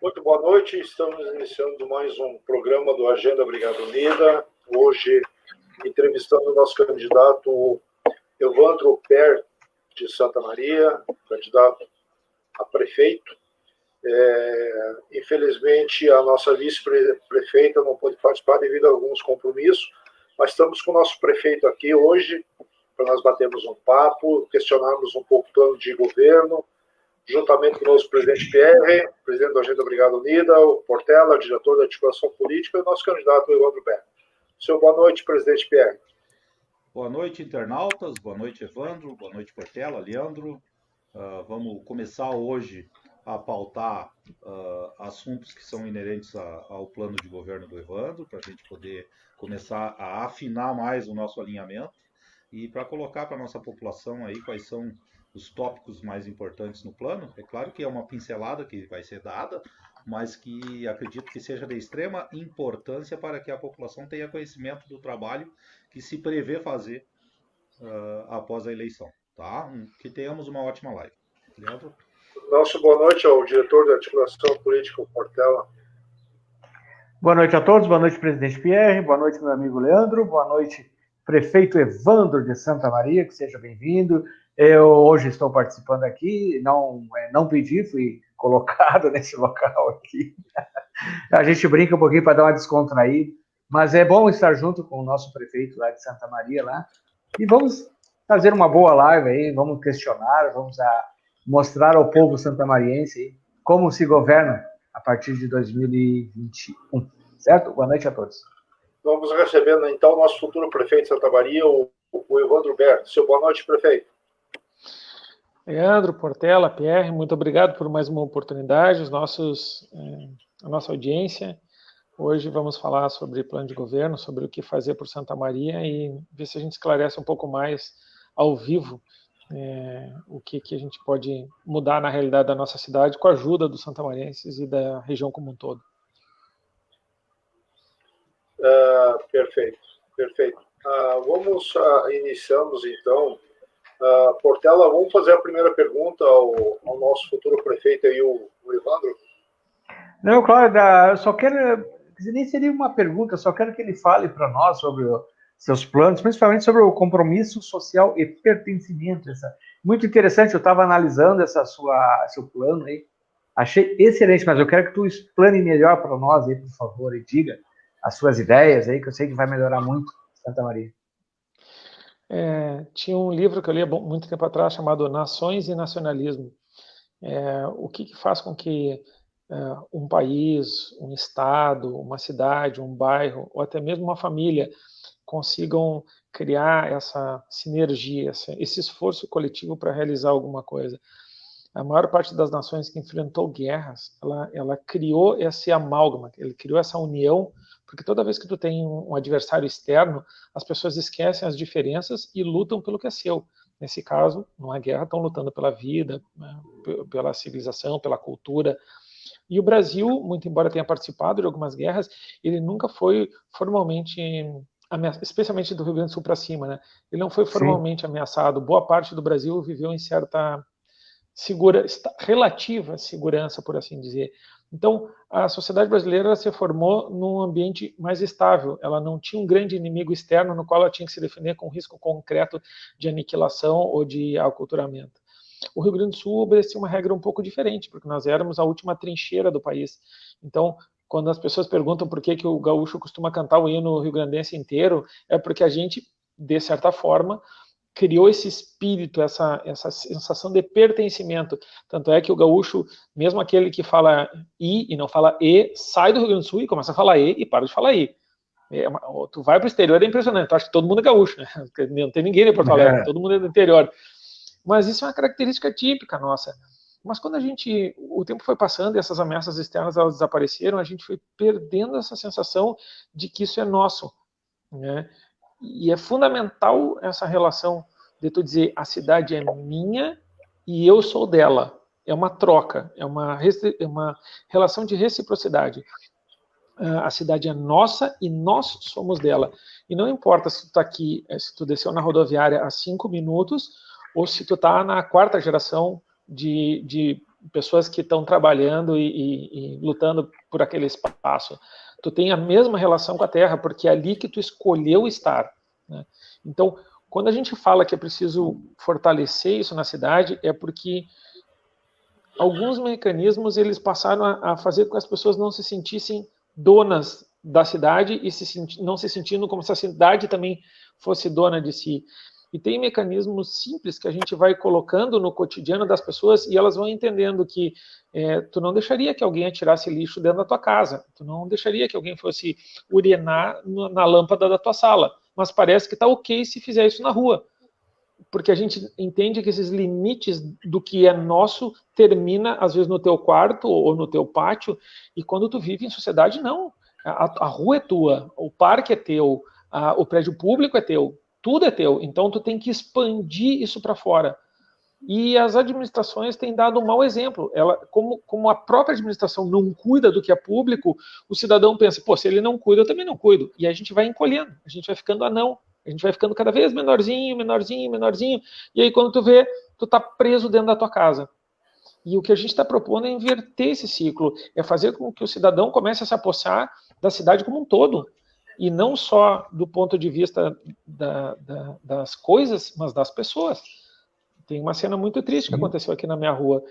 Muito boa noite, estamos iniciando mais um programa do Agenda Brigada Unida. Hoje, entrevistando o nosso candidato Evandro Per, de Santa Maria, candidato a prefeito. Infelizmente, a nossa vice-prefeita não pôde participar devido a alguns compromissos, mas estamos com o nosso prefeito aqui hoje, para nós batermos um papo, questionarmos um pouco o plano de governo, juntamente com o nosso presidente Pierre, presidente da Agenda Brigada Unida, o Portela, diretor da articulação política, e o nosso candidato Evandro Per. Seu boa noite, presidente Pierre. Boa noite, internautas. Boa noite, Evandro. Boa noite, Portela, Leandro. Vamos começar hoje a pautar assuntos que são inerentes ao plano de governo do Evandro, para a gente poder começar a afinar mais o nosso alinhamento e para colocar para a nossa população aí quais são os tópicos mais importantes no plano. É claro que é uma pincelada que vai ser dada, mas que acredito que seja de extrema importância para que a população tenha conhecimento do trabalho que se prevê fazer após a eleição. Tá? Que tenhamos uma ótima live. Leandro? Nosso boa noite ao diretor da articulação política, o Portela. Boa noite a todos, boa noite, presidente Pierre, boa noite, meu amigo Leandro, boa noite, prefeito Evandro de Santa Maria, que seja bem-vindo. Eu hoje estou participando aqui, não pedi, fui colocado nesse local aqui. A gente brinca um pouquinho para dar uma descontraída, mas é bom estar junto com o nosso prefeito lá de Santa Maria, lá, e vamos fazer uma boa live aí, vamos questionar, vamos mostrar ao povo santamariense aí como se governa a partir de 2021, certo? Boa noite a todos. Vamos recebendo então o nosso futuro prefeito de Santa Maria, o Evandro Per. Seu boa noite, prefeito. Leandro, Portela, Pierre, muito obrigado por mais uma oportunidade, a nossa audiência. Hoje vamos falar sobre plano de governo, sobre o que fazer por Santa Maria e ver se a gente esclarece um pouco mais ao vivo o que a gente pode mudar na realidade da nossa cidade com a ajuda dos santamarienses e da região como um todo. Perfeito. Iniciamos então. Portela, vamos fazer a primeira pergunta ao nosso futuro prefeito aí, o Evandro. Não, claro, eu só quero, nem seria uma pergunta, só quero que ele fale para nós sobre seus planos, principalmente sobre o compromisso social e pertencimento. Muito interessante, eu estava analisando seu plano aí, achei excelente, mas eu quero que tu explane melhor para nós aí, por favor, e diga as suas ideias aí, que eu sei que vai melhorar muito Santa Maria. Tinha um livro que eu li muito tempo atrás chamado Nações e Nacionalismo. O que faz com que um país, um estado, uma cidade, um bairro, ou até mesmo uma família consigam criar essa sinergia, esse esforço coletivo para realizar alguma coisa. A maior parte das nações que enfrentou guerras, ela criou esse amálgama, ele criou essa união, porque toda vez que tu tem um adversário externo, as pessoas esquecem as diferenças e lutam pelo que é seu. Nesse caso, numa guerra, estão lutando pela vida, né, pela civilização, pela cultura. E o Brasil, muito embora tenha participado de algumas guerras, ele nunca foi formalmente ameaçado, especialmente do Rio Grande do Sul para cima, né? Ele não foi formalmente ameaçado. Boa parte do Brasil viveu em certa relativa segurança, por assim dizer. Então, a sociedade brasileira se formou num ambiente mais estável. Ela não tinha um grande inimigo externo no qual ela tinha que se defender com risco concreto de aniquilação ou de aculturamento. O Rio Grande do Sul obedecia uma regra um pouco diferente, porque nós éramos a última trincheira do país. Então, quando as pessoas perguntam por que o gaúcho costuma cantar o hino rio-grandense inteiro, é porque a gente, de certa forma, criou esse espírito, essa sensação de pertencimento. Tanto é que o gaúcho, mesmo aquele que fala I e não fala E, sai do Rio Grande do Sul e começa a falar E e para de falar I. Tu vai para o exterior, é impressionante. Tu acha que todo mundo é gaúcho, né? Não tem ninguém de Porto Alegre, todo mundo é do interior. Mas isso é uma característica típica nossa. Mas quando o tempo foi passando e essas ameaças externas elas desapareceram, a gente foi perdendo essa sensação de que isso é nosso, né? E é fundamental essa relação de tu dizer a cidade é minha e eu sou dela. É uma troca, é uma relação de reciprocidade. A cidade é nossa e nós somos dela. E não importa se tu está aqui, se tu desceu na rodoviária há 5 minutos ou se tu está na 4ª geração de pessoas que estão trabalhando e lutando por aquele espaço. Tu tem a mesma relação com a terra, porque é ali que tu escolheu estar, né? Então, quando a gente fala que é preciso fortalecer isso na cidade, é porque alguns mecanismos eles passaram a fazer com que as pessoas não se sentissem donas da cidade e não se sentindo como se a cidade também fosse dona de si. E tem mecanismos simples que a gente vai colocando no cotidiano das pessoas e elas vão entendendo que tu não deixaria que alguém atirasse lixo dentro da tua casa, tu não deixaria que alguém fosse urinar na lâmpada da tua sala, mas parece que está ok se fizer isso na rua. Porque a gente entende que esses limites do que é nosso termina, às vezes, no teu quarto ou no teu pátio, e quando tu vive em sociedade, não. A rua é tua, o parque é teu, o prédio público é teu, tudo é teu. Então, tu tem que expandir isso para fora. E as administrações têm dado um mau exemplo. Como a própria administração não cuida do que é público, o cidadão pensa, pô, se ele não cuida, eu também não cuido. E a gente vai encolhendo, a gente vai ficando anão. A gente vai ficando cada vez menorzinho, e aí quando tu vê, tu tá preso dentro da tua casa. E o que a gente está propondo é inverter esse ciclo, é fazer com que o cidadão comece a se apossar da cidade como um todo, e não só do ponto de vista das coisas, mas das pessoas. Tem uma cena muito triste que aconteceu aqui na minha rua.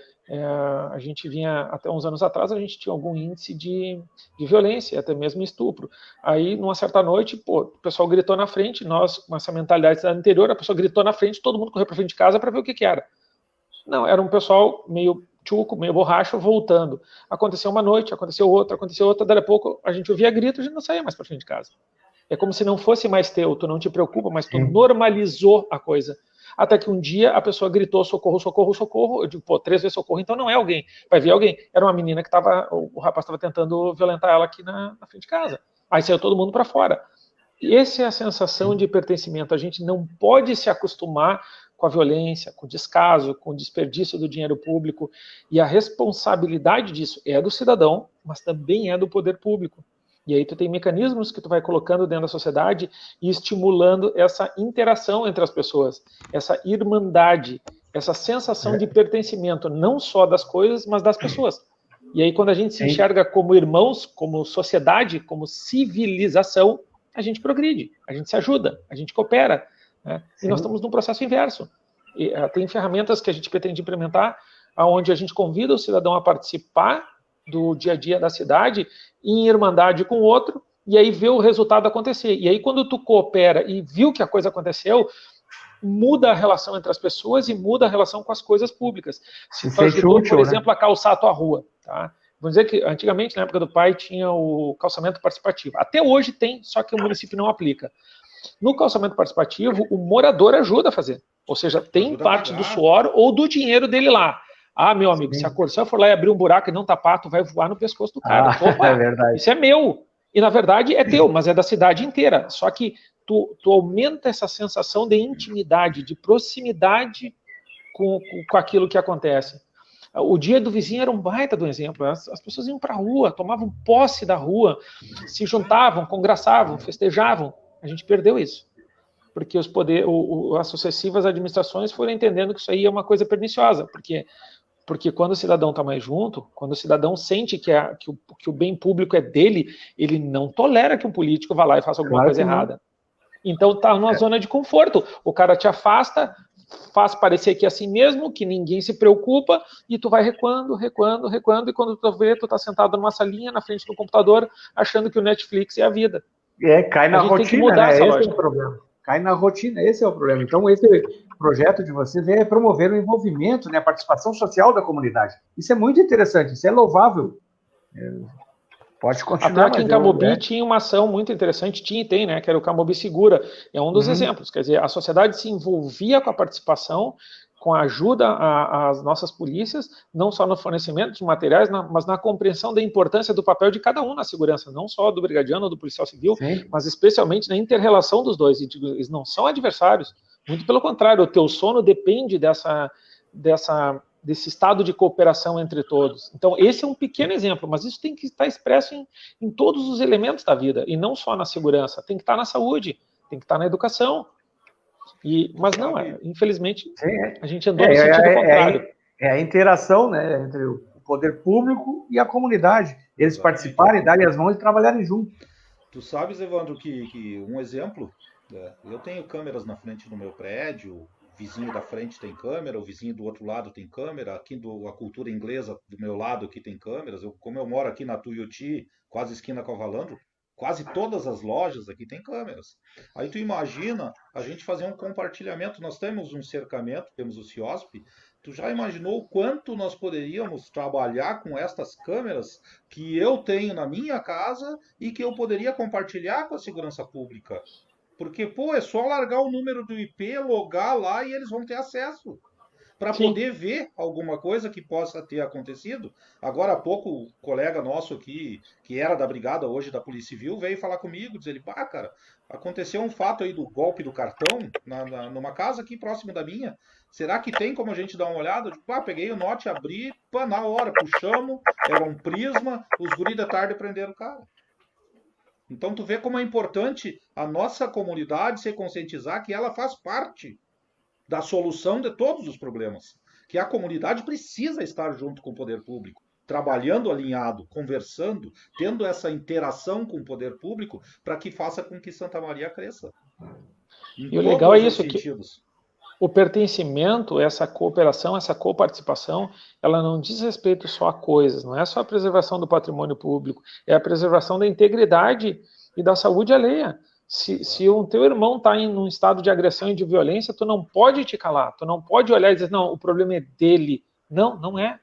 A gente vinha, até uns anos atrás, a gente tinha algum índice de violência, até mesmo estupro. Aí, numa certa noite, o pessoal gritou na frente, nós, com essa mentalidade da anterior, a pessoa gritou na frente, todo mundo correu para frente de casa para ver o que era. Não, era um pessoal meio tchuco, meio borracho, voltando. Aconteceu uma noite, aconteceu outra, daí a pouco a gente ouvia grito, a gente não saía mais para frente de casa. É como se não fosse mais teu, tu não te preocupa, mas tu normalizou a coisa. Até que um dia a pessoa gritou socorro, socorro, socorro. Eu digo, 3 vezes socorro, então não é alguém. Vai vir alguém. Era uma menina que o rapaz estava tentando violentar ela aqui na frente de casa. Aí saiu todo mundo para fora. E essa é a sensação de pertencimento. A gente não pode se acostumar com a violência, com o descaso, com o desperdício do dinheiro público. E a responsabilidade disso é do cidadão, mas também é do poder público. E aí tu tem mecanismos que tu vai colocando dentro da sociedade e estimulando essa interação entre as pessoas, essa irmandade, essa sensação de pertencimento, não só das coisas, mas das pessoas. E aí quando a gente se enxerga como irmãos, como sociedade, como civilização, a gente progride, a gente se ajuda, a gente coopera, né? E nós estamos num processo inverso. E, tem ferramentas que a gente pretende implementar, onde a gente convida o cidadão a participar do dia a dia da cidade, em irmandade com o outro, e aí ver o resultado acontecer. E aí, quando tu coopera e viu que a coisa aconteceu, muda a relação entre as pessoas e muda a relação com as coisas públicas. Se tu ajudou, por exemplo, a calçar a tua rua, tá? Vamos dizer que antigamente, na época do pai, tinha o calçamento participativo. Até hoje tem, só que o município não aplica. No calçamento participativo, o morador ajuda a fazer. Ou seja, tem parte do suor ou do dinheiro dele lá. Ah, meu amigo, se a Corsã for lá e abrir um buraco e não tapar, tu vai voar no pescoço do cara. Opa, é verdade. Isso é meu. E, na verdade, é teu, mas é da cidade inteira. Só que tu aumenta essa sensação de intimidade, de proximidade com aquilo que acontece. O dia do vizinho era um baita do exemplo. As pessoas iam para a rua, tomavam posse da rua, se juntavam, congraçavam, festejavam. A gente perdeu isso. Porque as sucessivas administrações foram entendendo que isso aí é uma coisa perniciosa. Porque quando o cidadão está mais junto, quando o cidadão sente que o bem público é dele, ele não tolera que um político vá lá e faça alguma coisa errada. Então está numa zona de conforto. O cara te afasta, faz parecer que é assim mesmo, que ninguém se preocupa, e tu vai recuando, e quando tu vê, tu está sentado numa salinha na frente do computador, achando que o Netflix é a vida. Cai na rotina, tem que mudar essa lógica. Esse é o problema. Cai na rotina, esse é o problema. Então, esse projeto de vocês é promover o envolvimento, né, a participação social da comunidade. Isso é muito interessante, isso é louvável. Pode continuar. Até aqui em Camobi tinha uma ação muito interessante, tinha e tem, né, que era o Camobi Segura. É um dos exemplos. Quer dizer, a sociedade se envolvia com a participação, com a ajuda às nossas polícias, não só no fornecimento de materiais, mas na compreensão da importância do papel de cada um na segurança, não só do brigadiano ou do policial civil, mas especialmente na inter-relação dos dois. Eles não são adversários, muito pelo contrário, o teu sono depende desse estado de cooperação entre todos. Então, esse é um pequeno exemplo, mas isso tem que estar expresso em todos os elementos da vida, e não só na segurança, tem que estar na saúde, tem que estar na educação. Mas não, infelizmente, a gente andou no sentido contrário. É a interação, né, entre o poder público e a comunidade. Eles Exatamente. participarem, darem as mãos e trabalharem juntos. Tu sabes, Evandro, que um exemplo, eu tenho câmeras na frente do meu prédio, o vizinho da frente tem câmera, o vizinho do outro lado tem câmera, aqui a cultura inglesa do meu lado aqui tem câmeras, como eu moro aqui na Tuiuti, quase esquina com a Valandro, quase todas as lojas aqui tem câmeras. Aí tu imagina a gente fazer um compartilhamento, nós temos um cercamento, temos o CIOSP, tu já imaginou o quanto nós poderíamos trabalhar com estas câmeras que eu tenho na minha casa e que eu poderia compartilhar com a segurança pública? Porque, pô, é só largar o número do IP, logar lá e eles vão ter acesso para poder ver alguma coisa que possa ter acontecido. Agora há pouco, o colega nosso aqui, que era da brigada hoje da Polícia Civil, veio falar comigo, dizer ele, pá, cara, aconteceu um fato aí do golpe do cartão numa casa aqui próximo da minha. Será que tem como a gente dar uma olhada? Eu digo, pá, peguei o note, abri, pá, na hora, puxamos, era um prisma, os guris da tarde prenderam o cara. Então tu vê como é importante a nossa comunidade se conscientizar que ela faz parte da solução de todos os problemas. Que a comunidade precisa estar junto com o poder público, trabalhando alinhado, conversando, tendo essa interação com o poder público para que faça com que Santa Maria cresça. E o legal é isso, que o pertencimento, essa cooperação, essa coparticipação, ela não diz respeito só a coisas, não é só a preservação do patrimônio público, é a preservação da integridade e da saúde alheia. Se o teu irmão está em um estado de agressão e de violência, tu não pode te calar, tu não pode olhar e dizer, não, o problema é dele. Não, não é.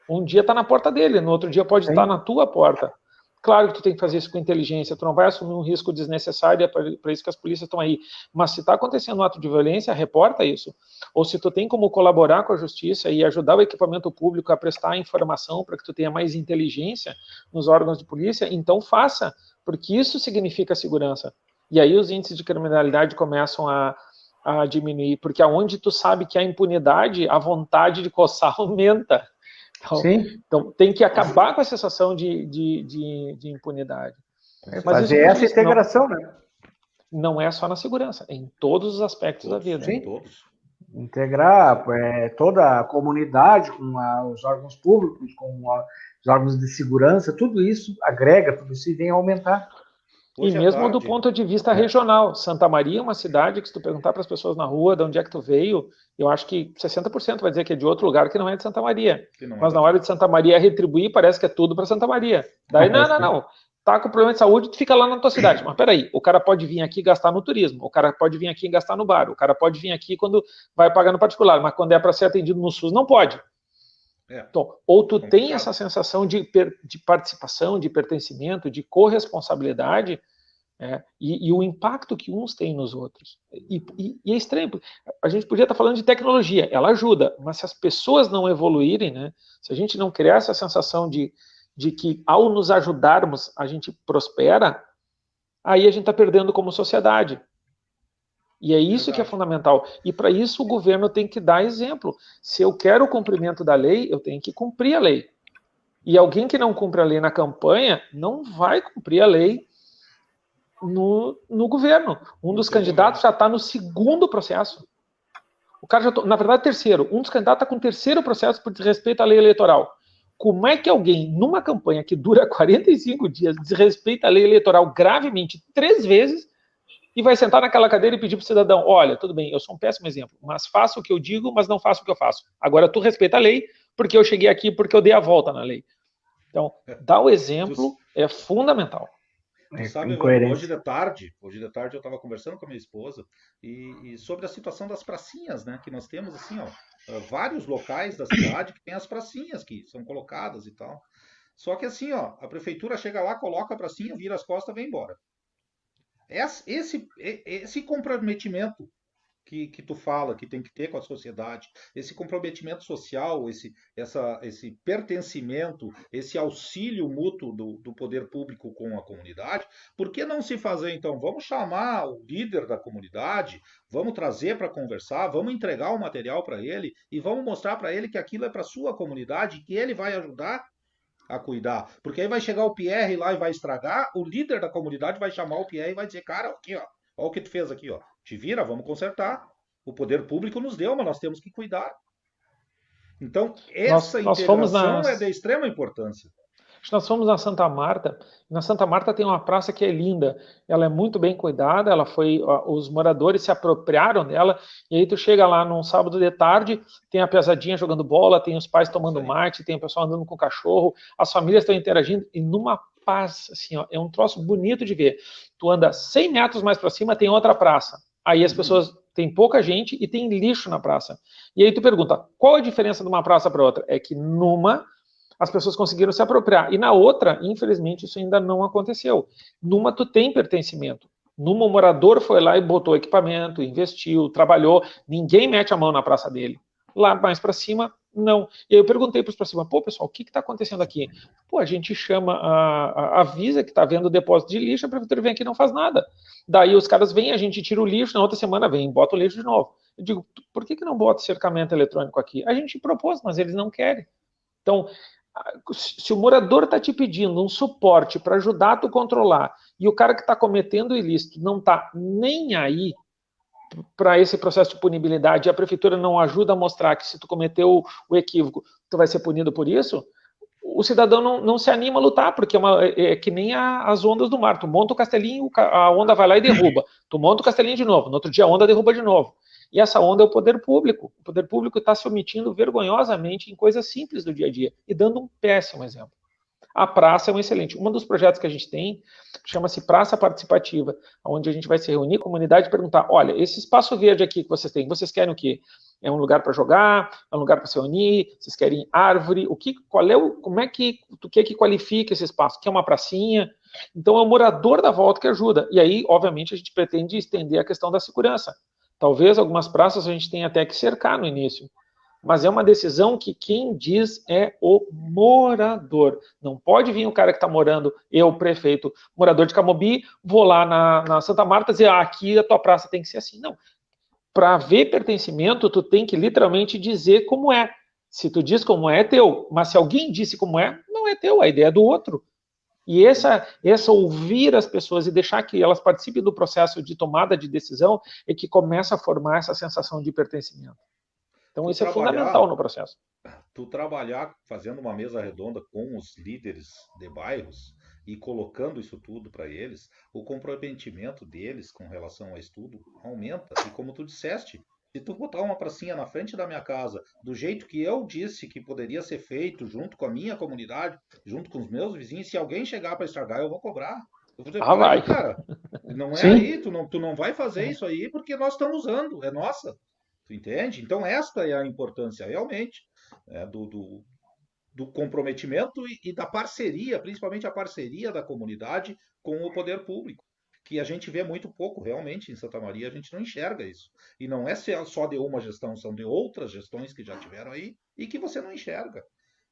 Um dia está na porta dele, no outro dia pode estar na tua porta. Claro que tu tem que fazer isso com inteligência, tu não vai assumir um risco desnecessário, é para isso que as polícias estão aí. Mas se está acontecendo um ato de violência, reporta isso. Ou se tu tem como colaborar com a justiça e ajudar o equipamento público a prestar informação para que tu tenha mais inteligência nos órgãos de polícia, então faça, porque isso significa segurança. E aí os índices de criminalidade começam a diminuir, porque aonde tu sabe que há impunidade, a vontade de coçar aumenta. Então tem que acabar com a sensação de impunidade. Fazer essa integração, né? Não é só na segurança, é em todos os aspectos da vida. Sim. Integrar toda a comunidade com os órgãos públicos, com os órgãos de segurança, tudo isso agrega, tudo isso vem aumentar. E mesmo do ponto de vista regional, Santa Maria é uma cidade que, se tu perguntar para as pessoas na rua de onde é que tu veio, eu acho que 60% vai dizer que é de outro lugar que não é de Santa Maria. Mas na hora de Santa Maria retribuir, parece que é tudo para Santa Maria. Daí, não. Tá com problema de saúde, tu fica lá na tua cidade. Mas peraí, o cara pode vir aqui gastar no turismo, o cara pode vir aqui gastar no bar, o cara pode vir aqui quando vai pagar no particular, mas quando é para ser atendido no SUS, não pode. Então, ou tu tem essa sensação de participação, de pertencimento, de corresponsabilidade, e o impacto que uns têm nos outros. E é estranho, a gente podia estar falando de tecnologia, ela ajuda, mas se as pessoas não evoluírem, né, se a gente não criar essa sensação de que ao nos ajudarmos a gente prospera, aí a gente está perdendo como sociedade. E é isso que é fundamental. E para isso o governo tem que dar exemplo. Se eu quero o cumprimento da lei, eu tenho que cumprir a lei. E alguém que não cumpre a lei na campanha não vai cumprir a lei no governo. Um dos candidatos já está no segundo processo. O cara já na verdade, terceiro. Um dos candidatos está com o terceiro processo por desrespeito à lei eleitoral. Como é que alguém, numa campanha que dura 45 dias, desrespeita a lei eleitoral gravemente 3 vezes e vai sentar naquela cadeira e pedir para o cidadão, olha, tudo bem, eu sou um péssimo exemplo, mas faço o que eu digo, mas não faço o que eu faço. Agora tu respeita a lei, porque eu cheguei aqui, porque eu dei a volta na lei. Então, dar o exemplo é fundamental. Sabe, hoje de tarde eu estava conversando com a minha esposa e sobre a situação das pracinhas, né? Que nós temos assim, vários locais da cidade que tem as pracinhas que são colocadas e tal. Só que assim, a prefeitura chega lá, coloca a pracinha, vira as costas e vem embora. Esse comprometimento que tu fala que tem que ter com a sociedade, esse comprometimento social, esse pertencimento, esse auxílio mútuo do poder público com a comunidade, por que não se fazer então? Vamos chamar o líder da comunidade, vamos trazer para conversar, vamos entregar o material para ele e vamos mostrar para ele que aquilo é para sua comunidade, que ele vai ajudar a cuidar. Porque aí vai chegar o Pierre lá e vai estragar, o líder da comunidade vai chamar o Pierre e vai dizer, cara, aqui ó o que tu fez aqui, ó. Te vira, vamos consertar. O poder público nos deu, mas nós temos que cuidar. Então, essa integração é de extrema importância. Nós fomos na Santa Marta. Na Santa Marta tem uma praça que é linda. Ela é muito bem cuidada. Os moradores se apropriaram dela. E aí tu chega lá num sábado de tarde, tem a pesadinha jogando bola, tem os pais tomando mate, tem o pessoal andando com o cachorro, as famílias estão interagindo e numa paz, assim, ó, é um troço bonito de ver. Tu anda 100 metros mais para cima, tem outra praça. Aí as pessoas, tem pouca gente e tem lixo na praça. E aí tu pergunta, qual a diferença de uma praça para outra? É que numa as pessoas conseguiram se apropriar. E na outra, infelizmente, isso ainda não aconteceu. Numa, tu tem pertencimento. Numa, o morador foi lá e botou equipamento, investiu, trabalhou. Ninguém mete a mão na praça dele. Lá mais para cima, não. E aí eu perguntei para os para cima, pô, pessoal, o que está acontecendo aqui? Pô, a gente chama, avisa que está vendo depósito de lixo, a prefeitura vem aqui e não faz nada. Daí os caras vêm, a gente tira o lixo, na outra semana vem, bota o lixo de novo. Eu digo, por que não bota cercamento eletrônico aqui? A gente propôs, mas eles não querem. Então, se o morador está te pedindo um suporte para ajudar a tu controlar e o cara que está cometendo o ilícito não está nem aí para esse processo de punibilidade e a prefeitura não ajuda a mostrar que se tu cometeu o equívoco, tu vai ser punido por isso, o cidadão não se anima a lutar, porque é que nem as ondas do mar. Tu monta o castelinho, a onda vai lá e derruba. Tu monta o castelinho de novo, no outro dia a onda derruba de novo. E essa onda é o poder público. O poder público está se omitindo vergonhosamente em coisas simples do dia a dia e dando um péssimo exemplo. A praça é um excelente. Um dos projetos que a gente tem chama-se Praça Participativa, onde a gente vai se reunir com a comunidade e perguntar, olha, esse espaço verde aqui que vocês têm, vocês querem o quê? É um lugar para jogar? É um lugar para se reunir? Vocês querem árvore? Como é que tu quer que qualifique esse espaço? Quer uma pracinha? Então é o morador da volta que ajuda. E aí, obviamente, a gente pretende estender a questão da segurança. Talvez algumas praças a gente tenha até que cercar no início. Mas é uma decisão que quem diz é o morador. Não pode vir o cara que está morando, eu, prefeito, morador de Camobi, vou lá na Santa Marta e dizer, aqui a tua praça tem que ser assim. Não. Para haver pertencimento, tu tem que literalmente dizer como é. Se tu diz como é teu. Mas se alguém disse como é, não é teu, a ideia é do outro. E essa ouvir as pessoas e deixar que elas participem do processo de tomada de decisão é que começa a formar essa sensação de pertencimento. Então isso é fundamental no processo. Tu trabalhar fazendo uma mesa redonda com os líderes de bairros e colocando isso tudo para eles, o comprometimento deles com relação a isso tudo aumenta. E como tu disseste, se tu botar uma pracinha na frente da minha casa, do jeito que eu disse que poderia ser feito, junto com a minha comunidade, junto com os meus vizinhos, se alguém chegar para estragar, eu vou cobrar. Eu vou dizer, vai. aí, cara, não é Sim. aí, tu não vai fazer isso aí porque nós estamos usando, é nossa. Tu entende? Então esta é a importância realmente do comprometimento e da parceria, principalmente a parceria da comunidade com o poder público, que a gente vê muito pouco realmente em Santa Maria, a gente não enxerga isso. E não é só de uma gestão, são de outras gestões que já tiveram aí e que você não enxerga.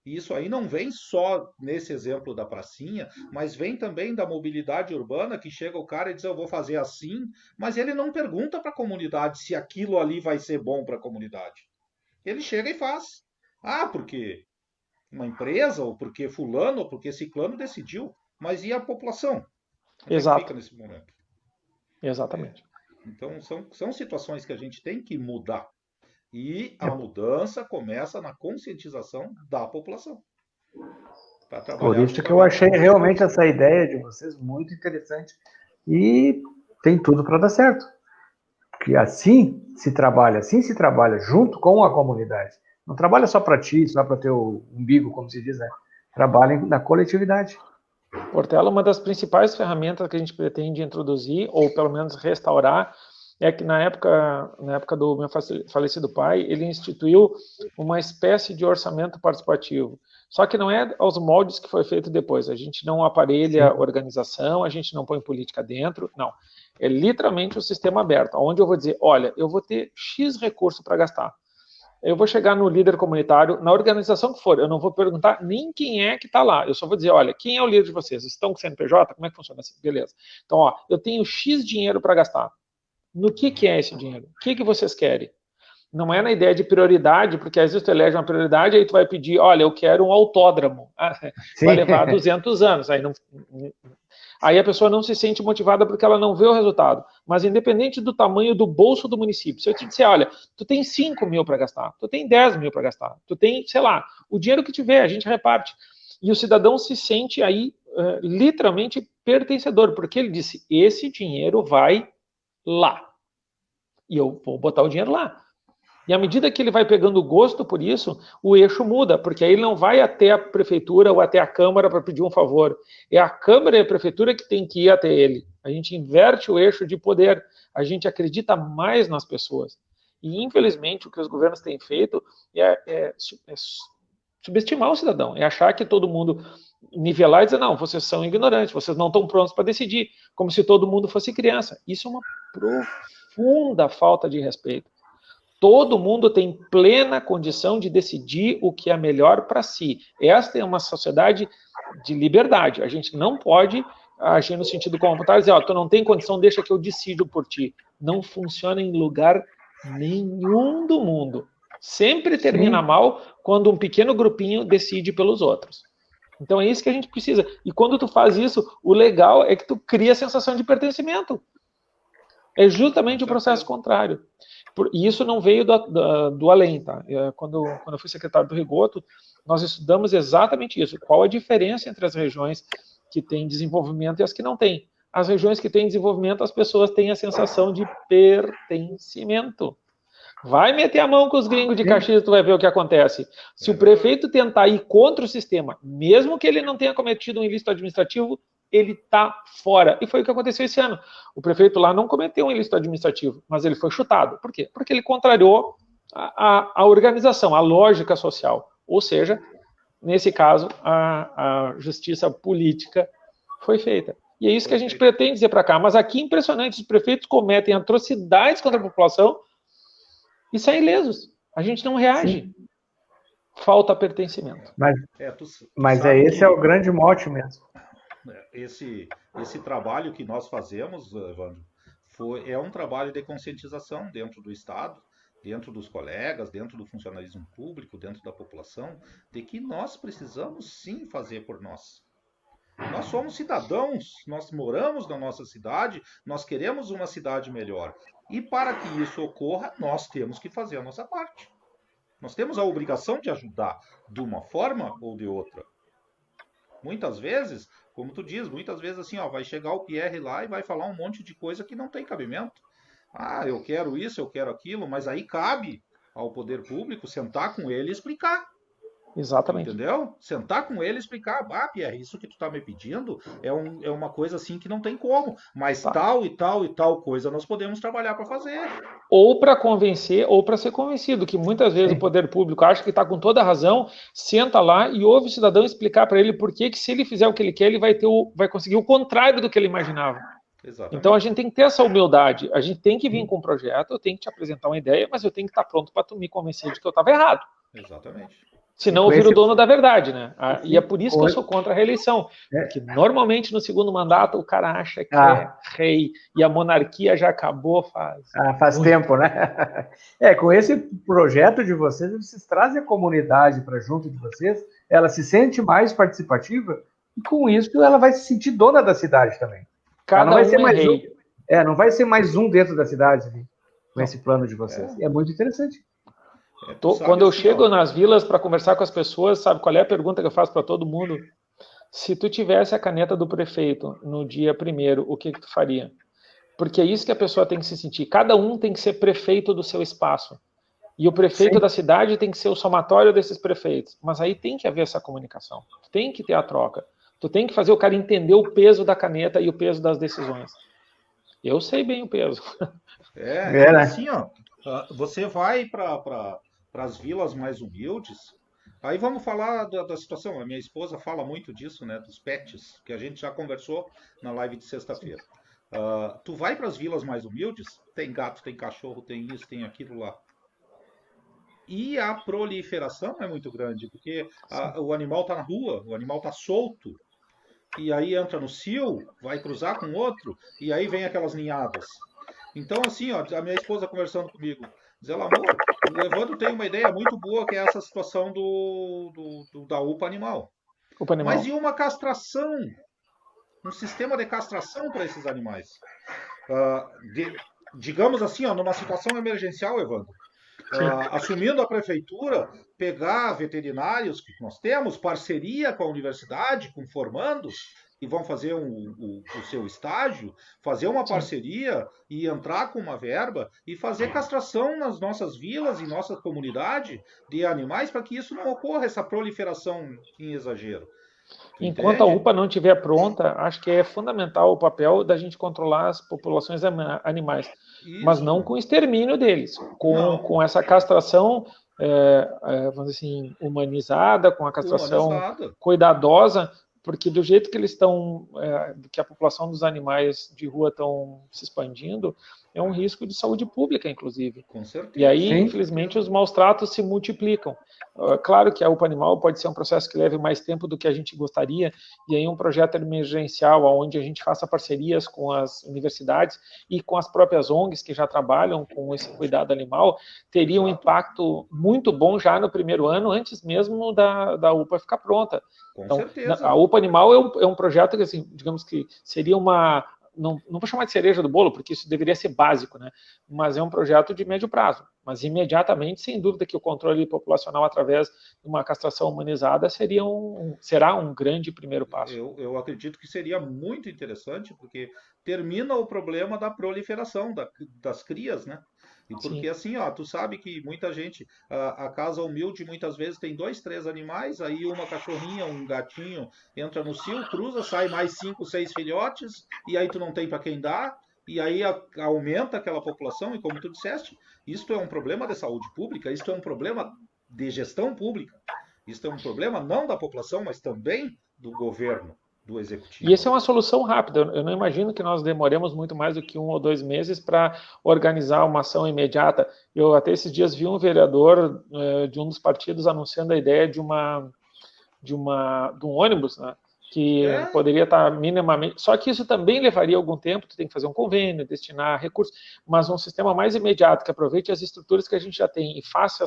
E isso aí não vem só nesse exemplo da pracinha, mas vem também da mobilidade urbana, que chega o cara e diz, eu vou fazer assim, mas ele não pergunta para a comunidade se aquilo ali vai ser bom para a comunidade. Ele chega e faz. Porque uma empresa, ou porque fulano, ou porque ciclano decidiu. Mas e a população? Onde Exato. é que fica nesse momento? Exatamente. Então são situações que a gente tem que mudar. E a mudança começa na conscientização da população. Por isso que eu achei realmente essa ideia de vocês muito interessante e tem tudo para dar certo. Porque assim se trabalha junto com a comunidade. Não trabalha só para ti, só para teu umbigo, como se diz, né? Trabalha na coletividade. Portela, uma das principais ferramentas que a gente pretende introduzir, ou pelo menos restaurar, é que na época do meu falecido pai, ele instituiu uma espécie de orçamento participativo. Só que não é aos moldes que foi feito depois. A gente não aparelha organização, a gente não põe política dentro, não. É literalmente o sistema aberto, onde eu vou dizer, olha, eu vou ter X recurso para gastar. Eu vou chegar no líder comunitário, na organização que for, eu não vou perguntar nem quem é que está lá, eu só vou dizer, olha, quem é o líder de vocês? Estão com CNPJ? Como é que funciona assim? Beleza. Então, eu tenho X dinheiro para gastar. No que é esse dinheiro? O que vocês querem? não é na ideia de prioridade, porque às vezes tu elege uma prioridade, aí tu vai pedir, olha, eu quero um autódromo. Vai levar 200 anos. Aí a pessoa não se sente motivada porque ela não vê o resultado. Mas independente do tamanho do bolso do município, se eu te disser, olha, tu tem 5 mil para gastar, tu tem 10 mil para gastar, tu tem, sei lá, o dinheiro que tiver, a gente reparte. E o cidadão se sente aí literalmente pertencedor, porque ele disse, esse dinheiro vai lá. E eu vou botar o dinheiro lá. E à medida que ele vai pegando gosto por isso, o eixo muda, porque aí ele não vai até a prefeitura ou até a Câmara para pedir um favor. É a Câmara e a prefeitura que tem que ir até ele. A gente inverte o eixo de poder. A gente acredita mais nas pessoas. E, infelizmente, o que os governos têm feito é subestimar o cidadão. É achar que todo mundo nivelar e dizer, não, vocês são ignorantes, vocês não estão prontos para decidir, como se todo mundo fosse criança. Isso é uma profunda falta de respeito. Todo mundo tem plena condição de decidir o que é melhor para si. Esta é uma sociedade de liberdade. A gente não pode agir no sentido contrário, dizer, tu não tem condição, deixa que eu decido por ti. Não funciona em lugar nenhum do mundo. Sempre termina mal quando um pequeno grupinho decide pelos outros. Então é isso que a gente precisa. E quando tu faz isso, o legal é que tu cria a sensação de pertencimento. É justamente o processo contrário. E isso não veio do além, tá? Quando eu fui secretário do Rigoto, nós estudamos exatamente isso. Qual a diferença entre as regiões que têm desenvolvimento e as que não têm? As regiões que têm desenvolvimento, as pessoas têm a sensação de pertencimento. Vai meter a mão com os gringos de Caxias, tu vai ver o que acontece. Se o prefeito tentar ir contra o sistema, mesmo que ele não tenha cometido um ilícito administrativo, ele está fora. E foi o que aconteceu esse ano. O prefeito lá não cometeu um ilícito administrativo, mas ele foi chutado. Por quê? Porque ele contrariou a organização, a lógica social. Ou seja, nesse caso, a justiça política foi feita. E é isso que a gente pretende dizer para cá. Mas aqui, impressionante, os prefeitos cometem atrocidades contra a população e saem ilesos. A gente não reage. Sim. Falta pertencimento. Mas esse é o grande mote mesmo. Esse trabalho que nós fazemos, Evandro, é um trabalho de conscientização dentro do Estado, dentro dos colegas, dentro do funcionalismo público, dentro da população, de que nós precisamos sim fazer por nós. Nós somos cidadãos, nós moramos na nossa cidade, nós queremos uma cidade melhor. E para que isso ocorra, nós temos que fazer a nossa parte. Nós temos a obrigação de ajudar de uma forma ou de outra. Muitas vezes, como tu diz, muitas vezes assim, vai chegar o Pierre lá e vai falar um monte de coisa que não tem cabimento. Eu quero isso, eu quero aquilo, mas aí cabe ao poder público sentar com ele e explicar. Exatamente. Entendeu? Sentar com ele e explicar, Pierre, isso que tu tá me pedindo é uma coisa assim que não tem como, mas tal e tal e tal coisa nós podemos trabalhar para fazer. Ou para convencer, ou para ser convencido, que muitas vezes o poder público acha que está com toda a razão, senta lá e ouve o cidadão explicar para ele por que se ele fizer o que ele quer, ele vai conseguir o contrário do que ele imaginava. Exatamente. Então a gente tem que ter essa humildade, a gente tem que vir com um projeto, eu tenho que te apresentar uma ideia, mas eu tenho que estar pronto para tu me convencer de que eu estava errado. Exatamente. Senão eu viro o dono da verdade, né? E é por isso que eu sou contra a reeleição. Porque normalmente no segundo mandato o cara acha que é rei e a monarquia já acabou faz tempo, né? Com esse projeto de vocês trazem a comunidade para junto de vocês, ela se sente mais participativa e com isso ela vai se sentir dona da cidade também. Cada um é rei. Não vai ser mais um dentro da cidade com esse plano de vocês. É muito interessante. Quando eu chego nas vilas para conversar com as pessoas, sabe qual é a pergunta que eu faço para todo mundo? Se tu tivesse a caneta do prefeito no dia 1º, o que tu faria? Porque é isso que a pessoa tem que se sentir. Cada um tem que ser prefeito do seu espaço. E o prefeito da cidade tem que ser o somatório desses prefeitos. Mas aí tem que haver essa comunicação. Tem que ter a troca. Tu tem que fazer o cara entender o peso da caneta e o peso das decisões. Eu sei bem o peso. Assim, você vai para as vilas mais humildes, aí vamos falar da situação, a minha esposa fala muito disso, né, dos pets, que a gente já conversou na live de sexta-feira. Tu vai para as vilas mais humildes, tem gato, tem cachorro, tem isso, tem aquilo lá. E a proliferação é muito grande, porque o animal está na rua, o animal está solto, e aí entra no cio, vai cruzar com outro, e aí vem aquelas ninhadas. Então, assim, a minha esposa conversando comigo, diz ela, amor, o Evandro tem uma ideia muito boa, que é essa situação da UPA animal. UPA animal. Mas e uma castração? Um sistema de castração para esses animais? Digamos assim, numa situação emergencial, Evandro, assumindo a prefeitura, pegar veterinários que nós temos, parceria com a universidade, com formandos, que vão fazer o seu estágio, fazer uma parceria e entrar com uma verba e fazer castração nas nossas vilas e nossa comunidade de animais para que isso não ocorra, essa proliferação em exagero. Enquanto a UPA não estiver pronta, acho que é fundamental o papel da gente controlar as populações animais, mas não com o extermínio deles, com essa castração, vamos dizer assim, humanizada, com a castração cuidadosa, porque do jeito que eles estão, que a população dos animais de rua estão se expandindo, é um risco de saúde pública, inclusive. Com certeza. E aí, infelizmente, os maus tratos se multiplicam. Claro que a UPA animal pode ser um processo que leve mais tempo do que a gente gostaria, e aí um projeto emergencial onde a gente faça parcerias com as universidades e com as próprias ONGs que já trabalham com esse cuidado animal, teria um impacto muito bom já no primeiro ano, antes mesmo da UPA ficar pronta. Com certeza. A UPA animal é um projeto que, assim, digamos que seria uma... Não vou chamar de cereja do bolo, porque isso deveria ser básico, né? Mas é um projeto de médio prazo. Mas imediatamente, sem dúvida, que o controle populacional através de uma castração humanizada será um grande primeiro passo. Eu acredito que seria muito interessante, porque termina o problema da proliferação das crias, né? E porque assim, tu sabe que muita gente, a casa humilde muitas vezes tem 2, 3 animais, aí uma cachorrinha, um gatinho entra no cio, cruza, sai mais 5, 6 filhotes, e aí tu não tem para quem dar, e aí aumenta aquela população, e como tu disseste, isto é um problema de saúde pública, isto é um problema de gestão pública, isto é um problema não da população, mas também do governo, do executivo. E essa é uma solução rápida. Eu não imagino que nós demoremos muito mais do que 1 ou 2 meses para organizar uma ação imediata. Eu até esses dias vi um vereador de um dos partidos anunciando a ideia de um ônibus, né, que poderia estar minimamente... Só que isso também levaria algum tempo, tu tem que fazer um convênio, destinar recursos, mas um sistema mais imediato, que aproveite as estruturas que a gente já tem e faça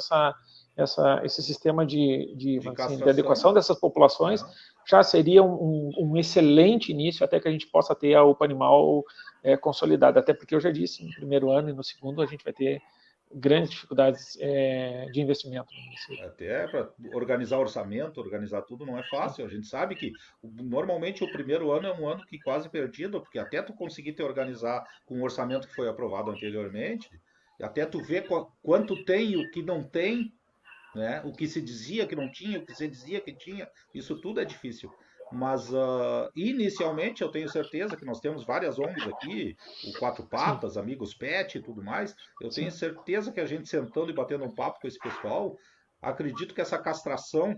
esse sistema de adequação dessas populações, já seria um excelente início até que a gente possa ter a UPA animal consolidada. Até porque eu já disse, no primeiro ano e no segundo a gente vai ter grandes dificuldades de investimento. Até para organizar orçamento, organizar tudo não é fácil. A gente sabe que normalmente o primeiro ano é um ano que quase perdido, porque até tu conseguir te organizar com o orçamento que foi aprovado anteriormente, até tu ver quanto tem e o que não tem, né? O que se dizia que não tinha, o que se dizia que tinha, isso tudo é difícil. Mas inicialmente eu tenho certeza que nós temos várias ONGs aqui, o Quatro Patas, Amigos Pet e tudo mais. Eu tenho certeza que a gente sentando e batendo um papo com esse pessoal, acredito que essa castração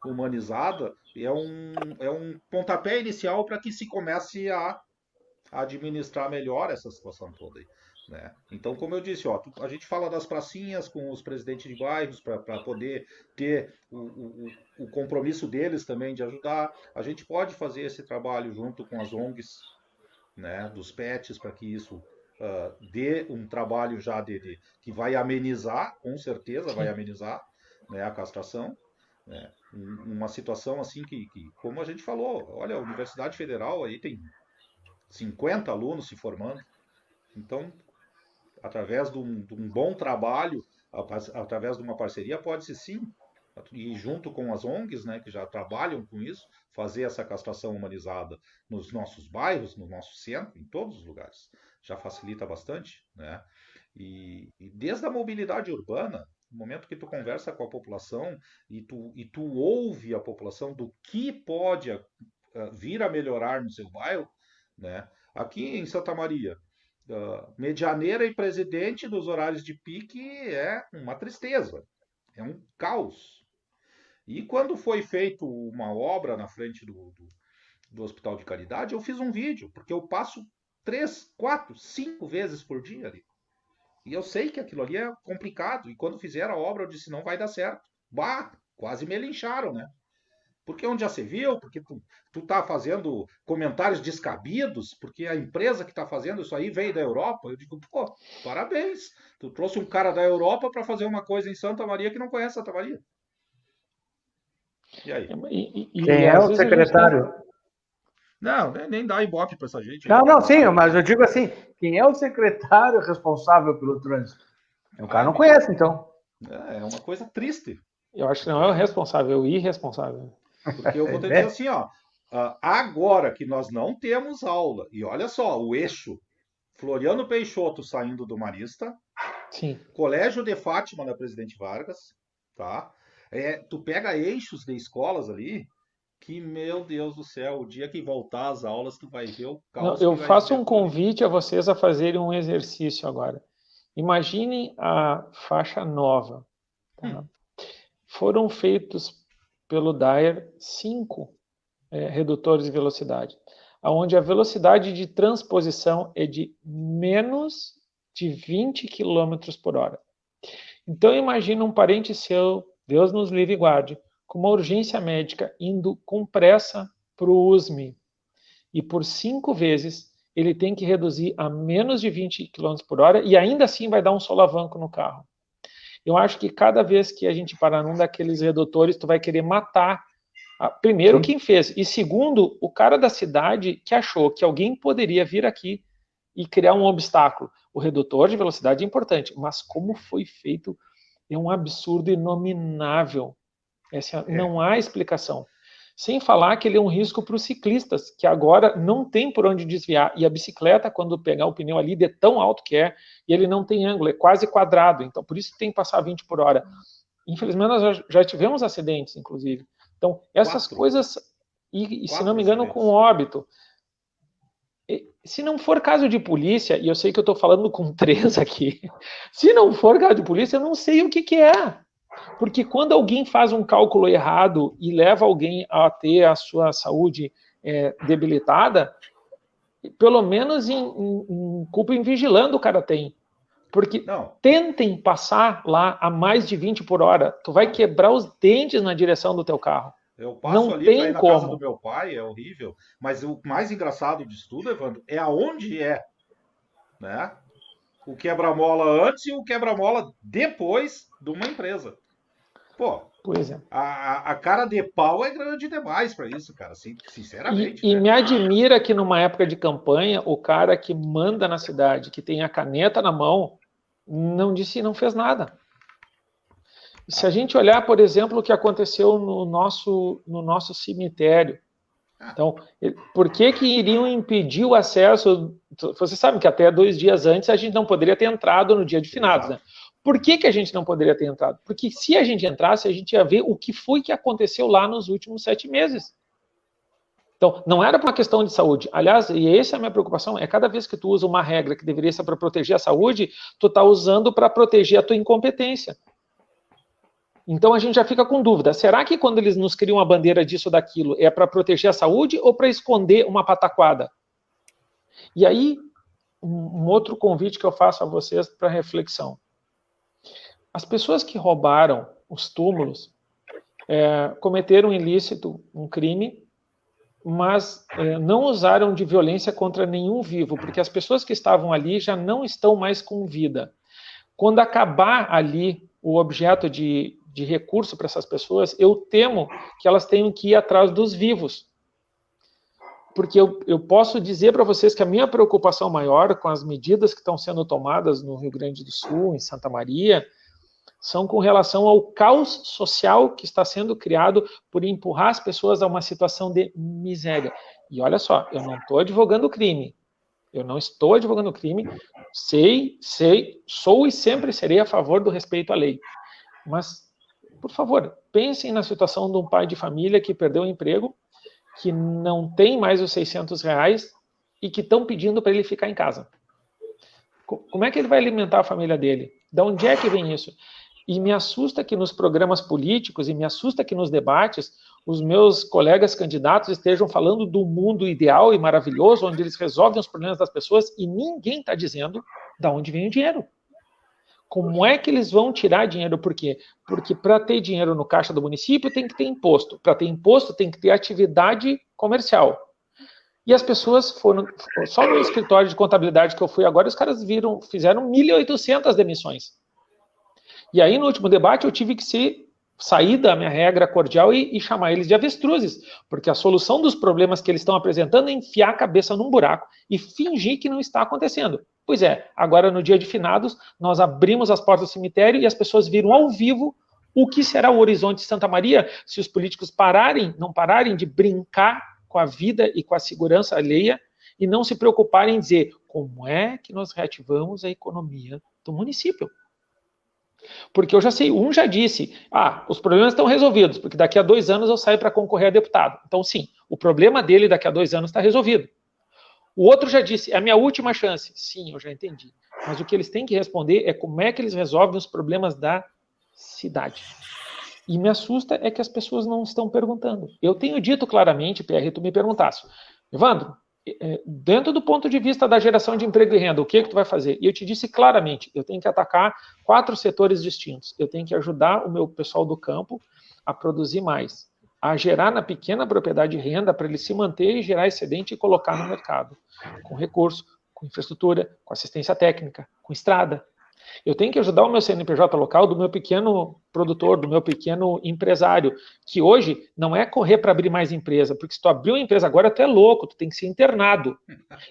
humanizada é um pontapé inicial para que se comece a administrar melhor essa situação toda aí. Né? Então, como eu disse, a gente fala das pracinhas com os presidentes de bairros para poder ter o compromisso deles também de ajudar. A gente pode fazer esse trabalho junto com as ONGs, né, dos pets, para que isso dê um trabalho já que vai amenizar, com certeza vai amenizar, né, a castração. Né? Uma situação assim que, como a gente falou, olha, a Universidade Federal aí tem 50 alunos se formando. Então, através de um bom trabalho, através de uma parceria, pode-se sim, e junto com as ONGs, né, que já trabalham com isso, fazer essa castração humanizada nos nossos bairros, no nosso centro, em todos os lugares. Já facilita bastante, né? E desde a mobilidade urbana, no momento que tu conversa com a população e tu ouve a população do que pode vir a melhorar no seu bairro, né? Aqui em Santa Maria, Medianeira e Presidente dos horários de pique é uma tristeza, é um caos. E quando foi feito uma obra na frente do Hospital de Caridade, eu fiz um vídeo, porque eu passo 3, 4, 5 vezes por dia ali. E eu sei que aquilo ali é complicado. E quando fizeram a obra, eu disse, não vai dar certo. Bah, quase me lincharam, né? Porque onde já se viu, porque tu tá fazendo comentários descabidos, porque a empresa que tá fazendo isso aí veio da Europa. Eu digo, pô, parabéns. Tu trouxe um cara da Europa para fazer uma coisa em Santa Maria que não conhece Santa Maria. E aí? Quem é o secretário? Não, nem dá ibope para essa gente. Não, sim, mas eu digo assim, quem é o secretário responsável pelo trânsito? O cara não conhece, então. É uma coisa triste. Eu acho que não é o responsável, é o irresponsável. Porque eu vou te dizer assim, ó, agora que nós não temos aula, e olha só, o eixo Floriano Peixoto saindo do Marista, sim. Colégio de Fátima na Presidente Vargas, tá? Tu pega eixos de escolas ali, que, meu Deus do céu, o dia que voltar às aulas, tu vai ver o caos. Eu faço um convite a vocês a fazerem um exercício agora. Imaginem a faixa nova. Tá? Foram feitos pelo DAER 5 redutores de velocidade, onde a velocidade de transposição é de menos de 20 km por hora. Então imagina um parente seu, Deus nos livre e guarde, com uma urgência médica indo com pressa para o USME. E por 5 vezes ele tem que reduzir a menos de 20 km por hora e ainda assim vai dar um solavanco no carro. Eu acho que cada vez que a gente parar num daqueles redutores, tu vai querer matar, primeiro, quem fez, e segundo, o cara da cidade que achou que alguém poderia vir aqui e criar um obstáculo. O redutor de velocidade é importante, mas como foi feito é um absurdo inominável. Não há explicação. Sem falar que ele é um risco para os ciclistas, que agora não tem por onde desviar. E a bicicleta, quando pegar o pneu ali, de tão alto que é, e ele não tem ângulo, é quase quadrado. Então, por isso tem que passar 20 por hora. Infelizmente, nós já tivemos acidentes, inclusive. Então, essas coisas, e se não me engano, com óbito. Se não for caso de polícia, e eu sei que eu estou falando com 3 aqui, se não for caso de polícia, eu não sei o que é. Porque quando alguém faz um cálculo errado e leva alguém a ter a sua saúde debilitada, pelo menos em culpa em vigilando o cara tem. Porque tentem passar lá a mais de 20 por hora, tu vai quebrar os dentes na direção do teu carro. Eu passo ali para ir na casa do meu pai, é horrível. Mas o mais engraçado disso tudo, Evandro, é aonde é. Né? O quebra-mola antes e o quebra-mola depois de uma empresa. Pô, pois é. A cara de pau é grande demais para isso, cara, sinceramente. E me admira que numa época de campanha, o cara que manda na cidade, que tem a caneta na mão, não fez nada. Se a gente olhar, por exemplo, o que aconteceu no nosso cemitério, então, por que iriam impedir o acesso? Você sabe que até 2 dias antes a gente não poderia ter entrado no dia de finados, né? Por que a gente não poderia ter entrado? Porque se a gente entrasse, a gente ia ver o que foi que aconteceu lá nos últimos 7 meses. Então, não era por uma questão de saúde. Aliás, e essa é a minha preocupação, é cada vez que tu usa uma regra que deveria ser para proteger a saúde, tu está usando para proteger a tua incompetência. Então a gente já fica com dúvida, será que quando eles nos criam uma bandeira disso ou daquilo, é para proteger a saúde ou para esconder uma pataquada? E aí, um outro convite que eu faço a vocês para reflexão. As pessoas que roubaram os túmulos cometeram um ilícito, um crime, mas não usaram de violência contra nenhum vivo, porque as pessoas que estavam ali já não estão mais com vida. Quando acabar ali o objeto de recurso para essas pessoas, eu temo que elas tenham que ir atrás dos vivos. Porque eu posso dizer para vocês que a minha preocupação maior com as medidas que estão sendo tomadas no Rio Grande do Sul, em Santa Maria, são com relação ao caos social que está sendo criado por empurrar as pessoas a uma situação de miséria. E olha só, eu não estou advogando o crime. Eu não estou advogando o crime. Sou e sempre serei a favor do respeito à lei. Mas, por favor, pensem na situação de um pai de família que perdeu o emprego, que não tem mais os R$600 e que estão pedindo para ele ficar em casa. Como é que ele vai alimentar a família dele? De onde é que vem isso? E me assusta que nos programas políticos e me assusta que nos debates os meus colegas candidatos estejam falando do mundo ideal e maravilhoso, onde eles resolvem os problemas das pessoas e ninguém está dizendo de onde vem o dinheiro. Como é que eles vão tirar dinheiro? Por quê? Porque para ter dinheiro no caixa do município tem que ter imposto. Para ter imposto tem que ter atividade comercial. E as pessoas foram... Só no escritório de contabilidade que eu fui agora, os caras fizeram 1.800 demissões. E aí, no último debate, eu tive que sair da minha regra cordial e chamar eles de avestruzes, porque a solução dos problemas que eles estão apresentando é enfiar a cabeça num buraco e fingir que não está acontecendo. Pois é, agora no dia de finados, nós abrimos as portas do cemitério e as pessoas viram ao vivo o que será o horizonte de Santa Maria se os políticos não pararem de brincar com a vida e com a segurança alheia e não se preocuparem em dizer como é que nós reativamos a economia do município. Porque eu já sei, um já disse, os problemas estão resolvidos, porque daqui a 2 anos eu saio para concorrer a deputado. Então sim, o problema dele daqui a 2 anos está resolvido. O outro já disse, é a minha última chance. Sim, eu já entendi. Mas o que eles têm que responder é como é que eles resolvem os problemas da cidade. E me assusta é que as pessoas não estão perguntando. Eu tenho dito claramente, PR, tu me perguntasse, Evandro, dentro do ponto de vista da geração de emprego e renda, o que tu vai fazer? E eu te disse claramente, eu tenho que atacar 4 setores distintos. Eu tenho que ajudar o meu pessoal do campo a produzir mais, a gerar na pequena propriedade renda para ele se manter e gerar excedente e colocar no mercado, com recurso, com infraestrutura, com assistência técnica, com estrada. Eu tenho que ajudar o meu CNPJ local do meu pequeno produtor, do meu pequeno empresário, que hoje não é correr para abrir mais empresa, porque se tu abrir uma empresa agora, tu é louco, tu tem que ser internado.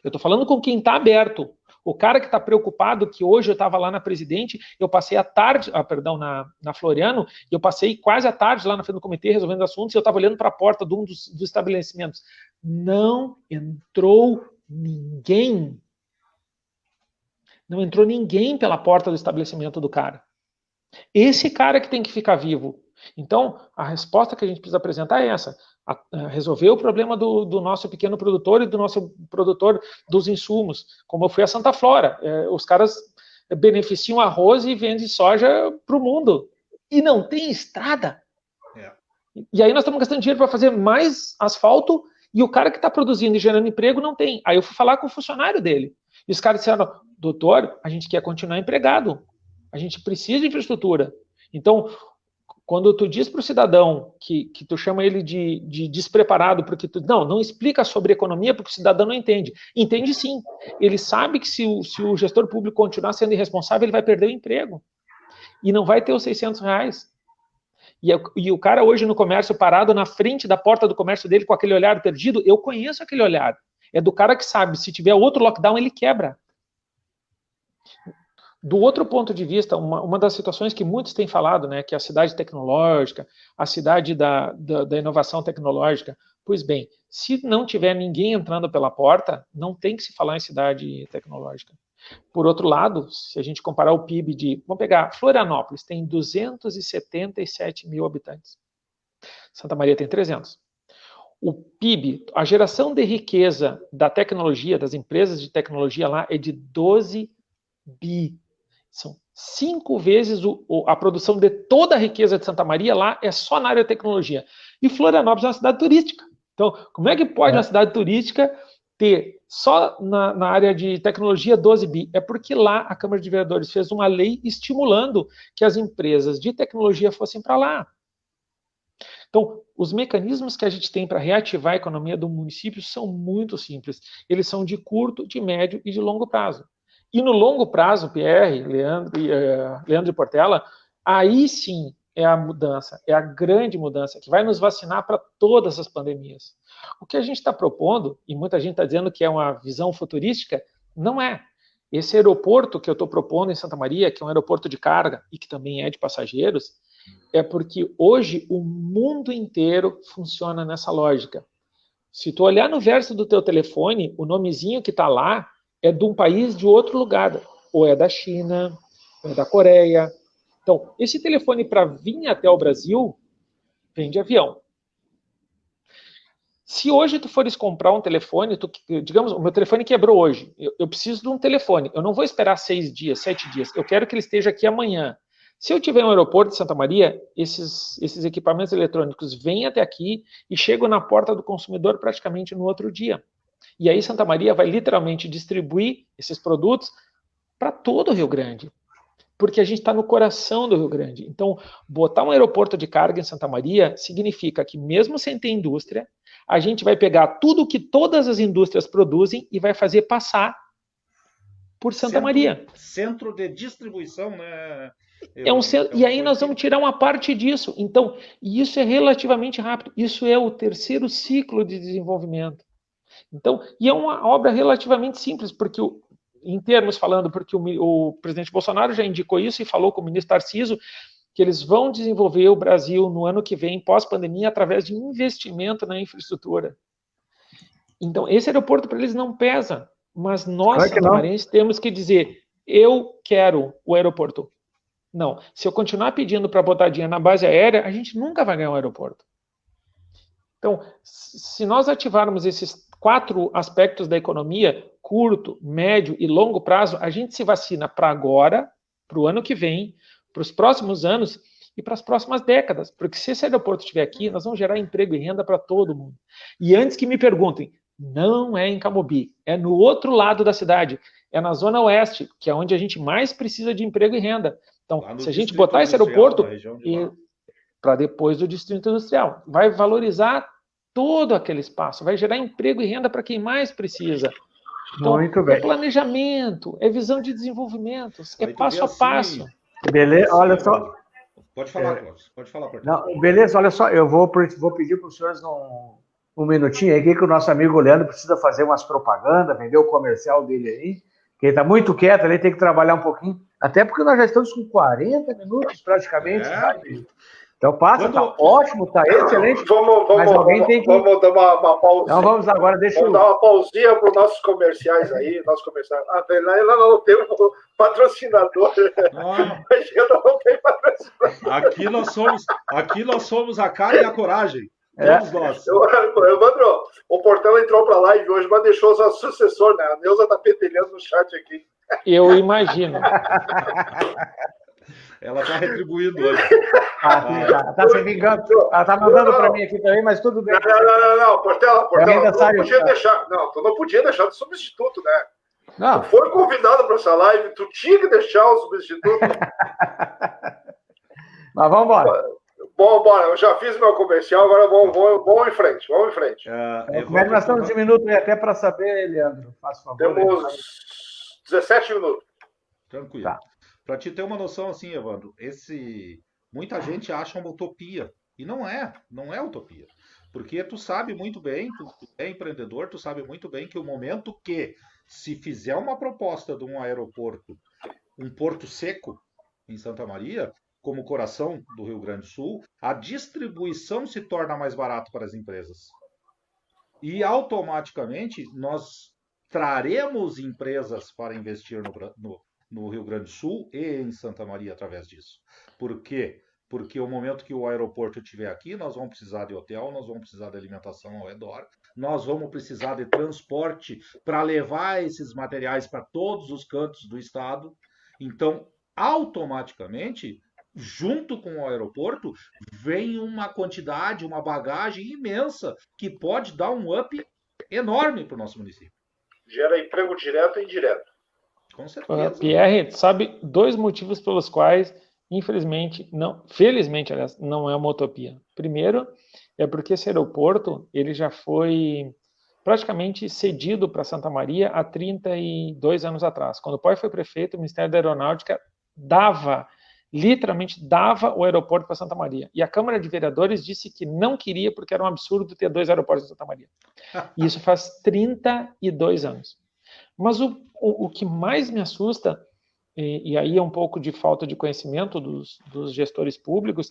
Eu estou falando com quem está aberto. O cara que está preocupado, que hoje eu estava lá na Presidente, eu passei a tarde, na Floriano, e eu passei quase a tarde lá na frente do comitê resolvendo assuntos, e eu estava olhando para a porta de um dos estabelecimentos. Não entrou ninguém. Não entrou ninguém pela porta do estabelecimento do cara. Esse cara que tem que ficar vivo. Então, a resposta que a gente precisa apresentar é essa. Resolver o problema do nosso pequeno produtor e do nosso produtor dos insumos. Como eu fui a Santa Flora. Os caras beneficiam arroz e vendem soja para o mundo. E não tem estrada. E aí nós estamos gastando dinheiro para fazer mais asfalto e o cara que está produzindo e gerando emprego não tem. Aí eu fui falar com o funcionário dele. E os caras disseram, doutor, a gente quer continuar empregado. A gente precisa de infraestrutura. Então, quando tu diz para o cidadão que tu chama ele de despreparado, porque tu não explica sobre economia, porque o cidadão não entende. Entende sim. Ele sabe que se o gestor público continuar sendo irresponsável, ele vai perder o emprego. E não vai ter os R$600. E o cara hoje no comércio parado na frente da porta do comércio dele com aquele olhar perdido, eu conheço aquele olhar. É do cara que sabe, se tiver outro lockdown, ele quebra. Do outro ponto de vista, uma das situações que muitos têm falado, né, que é a cidade tecnológica, a cidade da inovação tecnológica. Pois bem, se não tiver ninguém entrando pela porta, não tem que se falar em cidade tecnológica. Por outro lado, se a gente comparar o PIB vamos pegar, Florianópolis tem 277 mil habitantes. Santa Maria tem 300. O PIB, a geração de riqueza da tecnologia, das empresas de tecnologia lá é de 12 bi. São 5 vezes a produção de toda a riqueza de Santa Maria lá é só na área de tecnologia. E Florianópolis é uma cidade turística. Então, como é que pode uma cidade turística ter só na área de tecnologia 12 bi? É porque lá a Câmara de Vereadores fez uma lei estimulando que as empresas de tecnologia fossem para lá. Então, os mecanismos que a gente tem para reativar a economia do município são muito simples. Eles são de curto, de médio e de longo prazo. E no longo prazo, PR, Leandro e Portela, aí sim é a mudança, é a grande mudança, que vai nos vacinar para todas as pandemias. O que a gente está propondo, e muita gente está dizendo que é uma visão futurística, não é. Esse aeroporto que eu estou propondo em Santa Maria, que é um aeroporto de carga e que também é de passageiros, é porque hoje o mundo inteiro funciona nessa lógica. Se tu olhar no verso do teu telefone, o nomezinho que está lá é de um país de outro lugar, ou é da China, ou é da Coreia. Então, esse telefone para vir até o Brasil, vem de avião. Se hoje tu fores comprar um telefone, digamos, o meu telefone quebrou hoje, eu preciso de um telefone, eu não vou esperar 6 dias, 7 dias, eu quero que ele esteja aqui amanhã. Se eu tiver um aeroporto de Santa Maria, esses equipamentos eletrônicos vêm até aqui e chegam na porta do consumidor praticamente no outro dia. E aí Santa Maria vai literalmente distribuir esses produtos para todo o Rio Grande. porque a gente está no coração do Rio Grande. Então, botar um aeroporto de carga em Santa Maria significa que, mesmo sem ter indústria, a gente vai pegar tudo que todas as indústrias produzem e vai fazer passar por Santa Maria. Centro de distribuição, né? E aí nós vamos tirar uma parte disso. Então, isso é relativamente rápido. Isso é o terceiro ciclo de desenvolvimento. Então, e é uma obra relativamente simples, porque em termos falando, porque o presidente Bolsonaro já indicou isso e falou com o ministro Tarcísio que eles vão desenvolver o Brasil no ano que vem, pós-pandemia, através de investimento na infraestrutura. Então, esse aeroporto para eles não pesa, mas nós, santamarienses, temos que dizer, eu quero o aeroporto. Não, se eu continuar pedindo para botar dinheiro na base aérea, a gente nunca vai ganhar um aeroporto. Então, se nós ativarmos esses 4 aspectos da economia, curto, médio e longo prazo, a gente se vacina para agora, para o ano que vem, para os próximos anos e para as próximas décadas. Porque se esse aeroporto estiver aqui, nós vamos gerar emprego e renda para todo mundo. E antes que me perguntem, não é em Camobi, é no outro lado da cidade, é na Zona Oeste, que é onde a gente mais precisa de emprego e renda. Então, se a gente botar esse aeroporto para depois do Distrito Industrial, vai valorizar todo aquele espaço, vai gerar emprego e renda para quem mais precisa. Então, muito bem. É planejamento, é visão de desenvolvimento, é passo a passo. Beleza, olha só. Pode falar, Cláudio. Pode falar. Não, beleza, olha só, eu vou pedir para os senhores um minutinho aqui, que o nosso amigo Leandro precisa fazer umas propagandas, vender o comercial dele aí, que ele está muito quieto, ele tem que trabalhar um pouquinho, até porque nós já estamos com 40 minutos praticamente, sabe? Então passa, tá ótimo, tá excelente. Mas alguém tem que... Vamos dar uma pausa. Então vamos agora, vamos dar uma pausinha para os nossos comerciais aí, ela não tem um patrocinador. Não tem patrocinador. Aqui nós somos a cara e a coragem. Todos nós. Evandro, o Portela entrou para a live hoje, mas deixou o sucessor, né? A Neuza está petelhando no chat aqui. Eu imagino. Ela está retribuindo hoje. Tá se vingando. Ela tá mandando para mim aqui também, mas tudo bem. Não, Portela, tu não podia deixar de substituto, né? Não. Tu foi convidado para essa live, tu tinha que deixar o substituto. Mas vamos embora. Bom, bora, eu já fiz meu comercial, agora vamos em frente, vamos em frente. Como é que nós estamos de minuto aí, até para saber, Leandro? Faça favor. Temos 17 minutos. Tranquilo. Tá. Para te ter uma noção assim, Evandro, muita gente acha uma utopia, e não é utopia. Porque tu sabe muito bem, tu é empreendedor, tu sabe muito bem que o momento que se fizer uma proposta de um aeroporto, um porto seco em Santa Maria, como coração do Rio Grande do Sul, a distribuição se torna mais barata para as empresas. E automaticamente nós traremos empresas para investir no Rio Grande do Sul e em Santa Maria através disso. Por quê? Porque o momento que o aeroporto estiver aqui, nós vamos precisar de hotel, nós vamos precisar de alimentação ao redor, nós vamos precisar de transporte para levar esses materiais para todos os cantos do estado. Então, automaticamente, junto com o aeroporto, vem uma quantidade, uma bagagem imensa que pode dar um up enorme para o nosso município. Gera emprego direto e indireto. Com certeza. Pierre, sabe 2 motivos pelos quais, felizmente, aliás, não é uma utopia. Primeiro, é porque esse aeroporto ele já foi praticamente cedido para Santa Maria há 32 anos atrás. Quando o pai foi prefeito, o Ministério da Aeronáutica literalmente dava o aeroporto para Santa Maria. E a Câmara de Vereadores disse que não queria porque era um absurdo ter 2 aeroportos em Santa Maria. E isso faz 32 anos. Mas o que mais me assusta, e aí é um pouco de falta de conhecimento dos gestores públicos,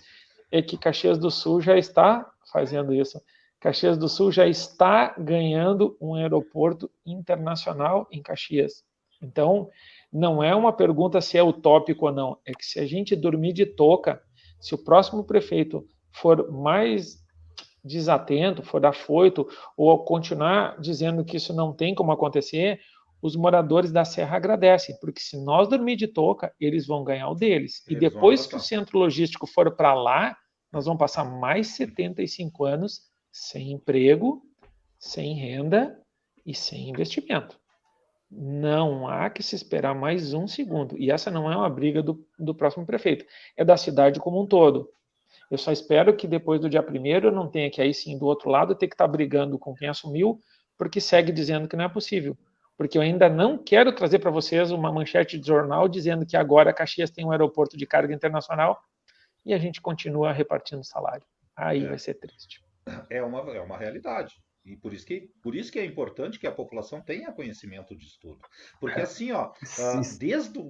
é que Caxias do Sul já está fazendo isso. Caxias do Sul já está ganhando um aeroporto internacional em Caxias. Então, não é uma pergunta se é utópico ou não, é que se a gente dormir de touca, se o próximo prefeito for mais desatento, for afoito, ou continuar dizendo que isso não tem como acontecer, os moradores da Serra agradecem, porque se nós dormir de touca, eles vão ganhar o deles. E depois que o centro logístico for para lá, nós vamos passar mais 75 anos sem emprego, sem renda e sem investimento. Não há que se esperar mais um segundo. E essa não é uma briga do próximo prefeito, é da cidade como um todo. Eu só espero que depois do dia 1º eu não tenha que aí sim do outro lado ter que estar brigando com quem assumiu, porque segue dizendo que não é possível. Porque eu ainda não quero trazer para vocês uma manchete de jornal dizendo que agora Caxias tem um aeroporto de carga internacional e a gente continua repartindo salário. Aí vai ser triste. É uma realidade. E por isso que é importante que a população tenha conhecimento disso tudo. Porque assim, ó, desde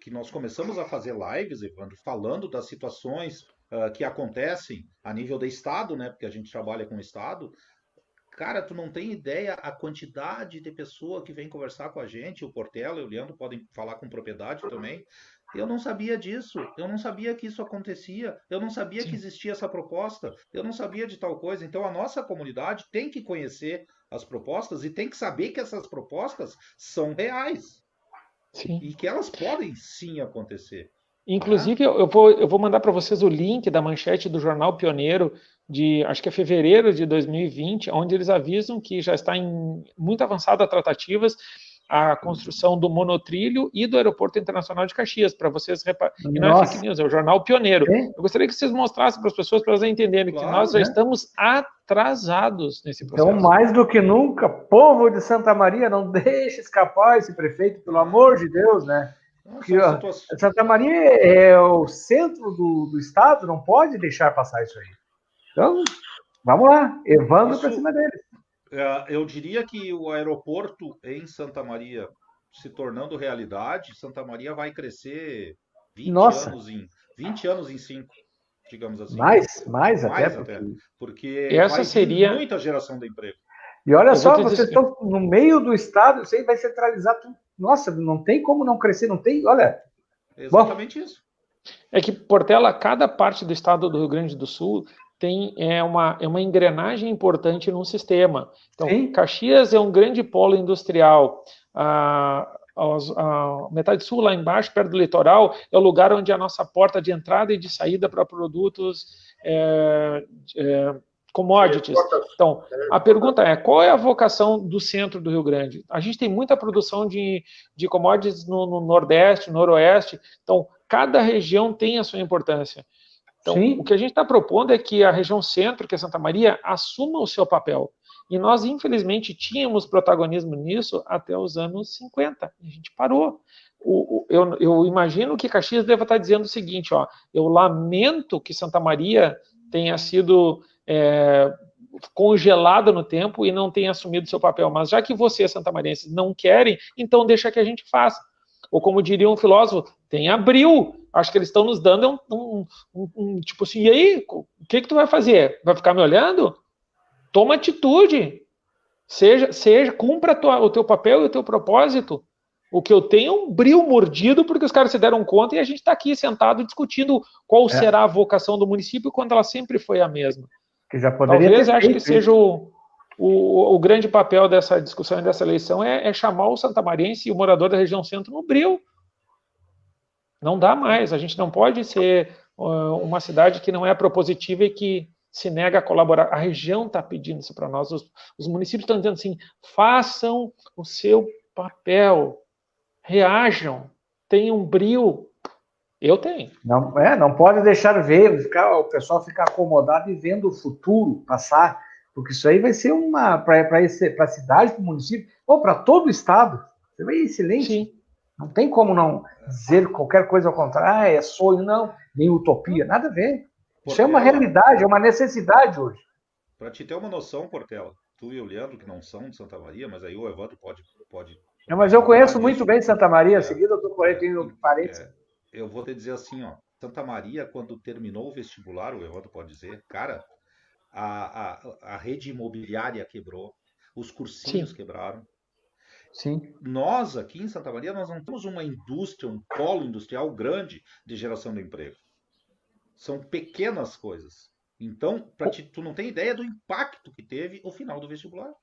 que nós começamos a fazer lives, Evandro, falando das situações que acontecem a nível do Estado, né? Porque a gente trabalha com o Estado. Cara, tu não tem ideia a quantidade de pessoa que vem conversar com a gente, o Portela e o Leandro podem falar com propriedade também. Eu não sabia disso, eu não sabia que isso acontecia, eu não sabia que existia essa proposta, eu não sabia de tal coisa. Então a nossa comunidade tem que conhecer as propostas e tem que saber que essas propostas são reais. Sim. E que elas podem sim acontecer. Inclusive, eu vou mandar para vocês o link da manchete do Jornal Pioneiro, acho que é fevereiro de 2020, onde eles avisam que já está em muito avançada tratativas a construção do monotrilho e do Aeroporto Internacional de Caxias, para vocês repararem. E não é fake news, é o Jornal Pioneiro. Eu gostaria que vocês mostrassem para as pessoas, para elas entenderem que nós já estamos atrasados nesse processo. Então, mais do que nunca, povo de Santa Maria, não deixe escapar esse prefeito, pelo amor de Deus, né? Porque, Santa Maria é o centro do estado, não pode deixar passar isso aí. Então, vamos lá, Evandro para cima dele. Eu diria que o aeroporto em Santa Maria se tornando realidade, Santa Maria vai crescer 20 anos em 5, digamos assim. Mais até. Porque essa vai seria muita geração de emprego. E olha só, vocês estão no meio do estado, isso aí vai centralizar tudo. Nossa, não tem como não crescer, não tem, olha. Exatamente isso. É que, Portela, cada parte do estado do Rio Grande do Sul tem uma engrenagem importante num sistema. Então, sim. Caxias é um grande polo industrial. A metade sul, lá embaixo, perto do litoral, é o lugar onde é a nossa porta de entrada e de saída para produtos commodities. Então, a pergunta é, qual é a vocação do centro do Rio Grande? A gente tem muita produção de commodities no Nordeste, Noroeste, então cada região tem a sua importância. Então, sim. O que a gente está propondo é que a região centro, que é Santa Maria, assuma o seu papel. E nós, infelizmente, tínhamos protagonismo nisso até os anos 50. A gente parou. Eu imagino que Caxias deva estar dizendo o seguinte, ó, eu lamento que Santa Maria tenha sido congelada no tempo e não tenha assumido seu papel. Mas já que vocês, santamarenses, não querem, então deixa que a gente faça. Ou como diria um filósofo, tem abril. Acho que eles estão nos dando tipo assim, e aí, o que tu vai fazer? Vai ficar me olhando? Toma atitude. Cumpra o teu papel e o teu propósito. O que eu tenho é um bril mordido porque os caras se deram conta e a gente está aqui sentado discutindo qual será a vocação do município quando ela sempre foi a mesma. Que já poderia Talvez acho que seja o grande papel dessa discussão e dessa eleição é chamar o santamarense e o morador da região centro no bril. Não dá mais. A gente não pode ser uma cidade que não é propositiva e que se nega a colaborar. A região está pedindo isso para nós. Os municípios estão dizendo assim, façam o seu papel, reajam, tenham brilho. Eu tenho. Não pode deixar o pessoal ficar acomodado e vendo o futuro passar, porque isso aí vai ser para a cidade, para o município, ou para todo o estado. Você vai em silêncio. Sim. Não tem como não dizer qualquer coisa ao contrário, é sonho, não, nem utopia, nada a ver. Isso é uma realidade, é uma necessidade hoje. Para te ter uma noção, Portela, tu e o Leandro, que não são de Santa Maria, mas aí o Evandro pode não, mas eu conheço muito bem Santa Maria, seguida eu tenho parentes. Eu vou te dizer assim, ó, Santa Maria, quando terminou o vestibular, o Evandro pode dizer, cara, a rede imobiliária quebrou, os cursinhos quebraram. Sim. Nós, aqui em Santa Maria, nós não temos uma indústria, um polo industrial grande de geração de emprego. São pequenas coisas. Então, tu não tem ideia do impacto que teve o final do vestibular.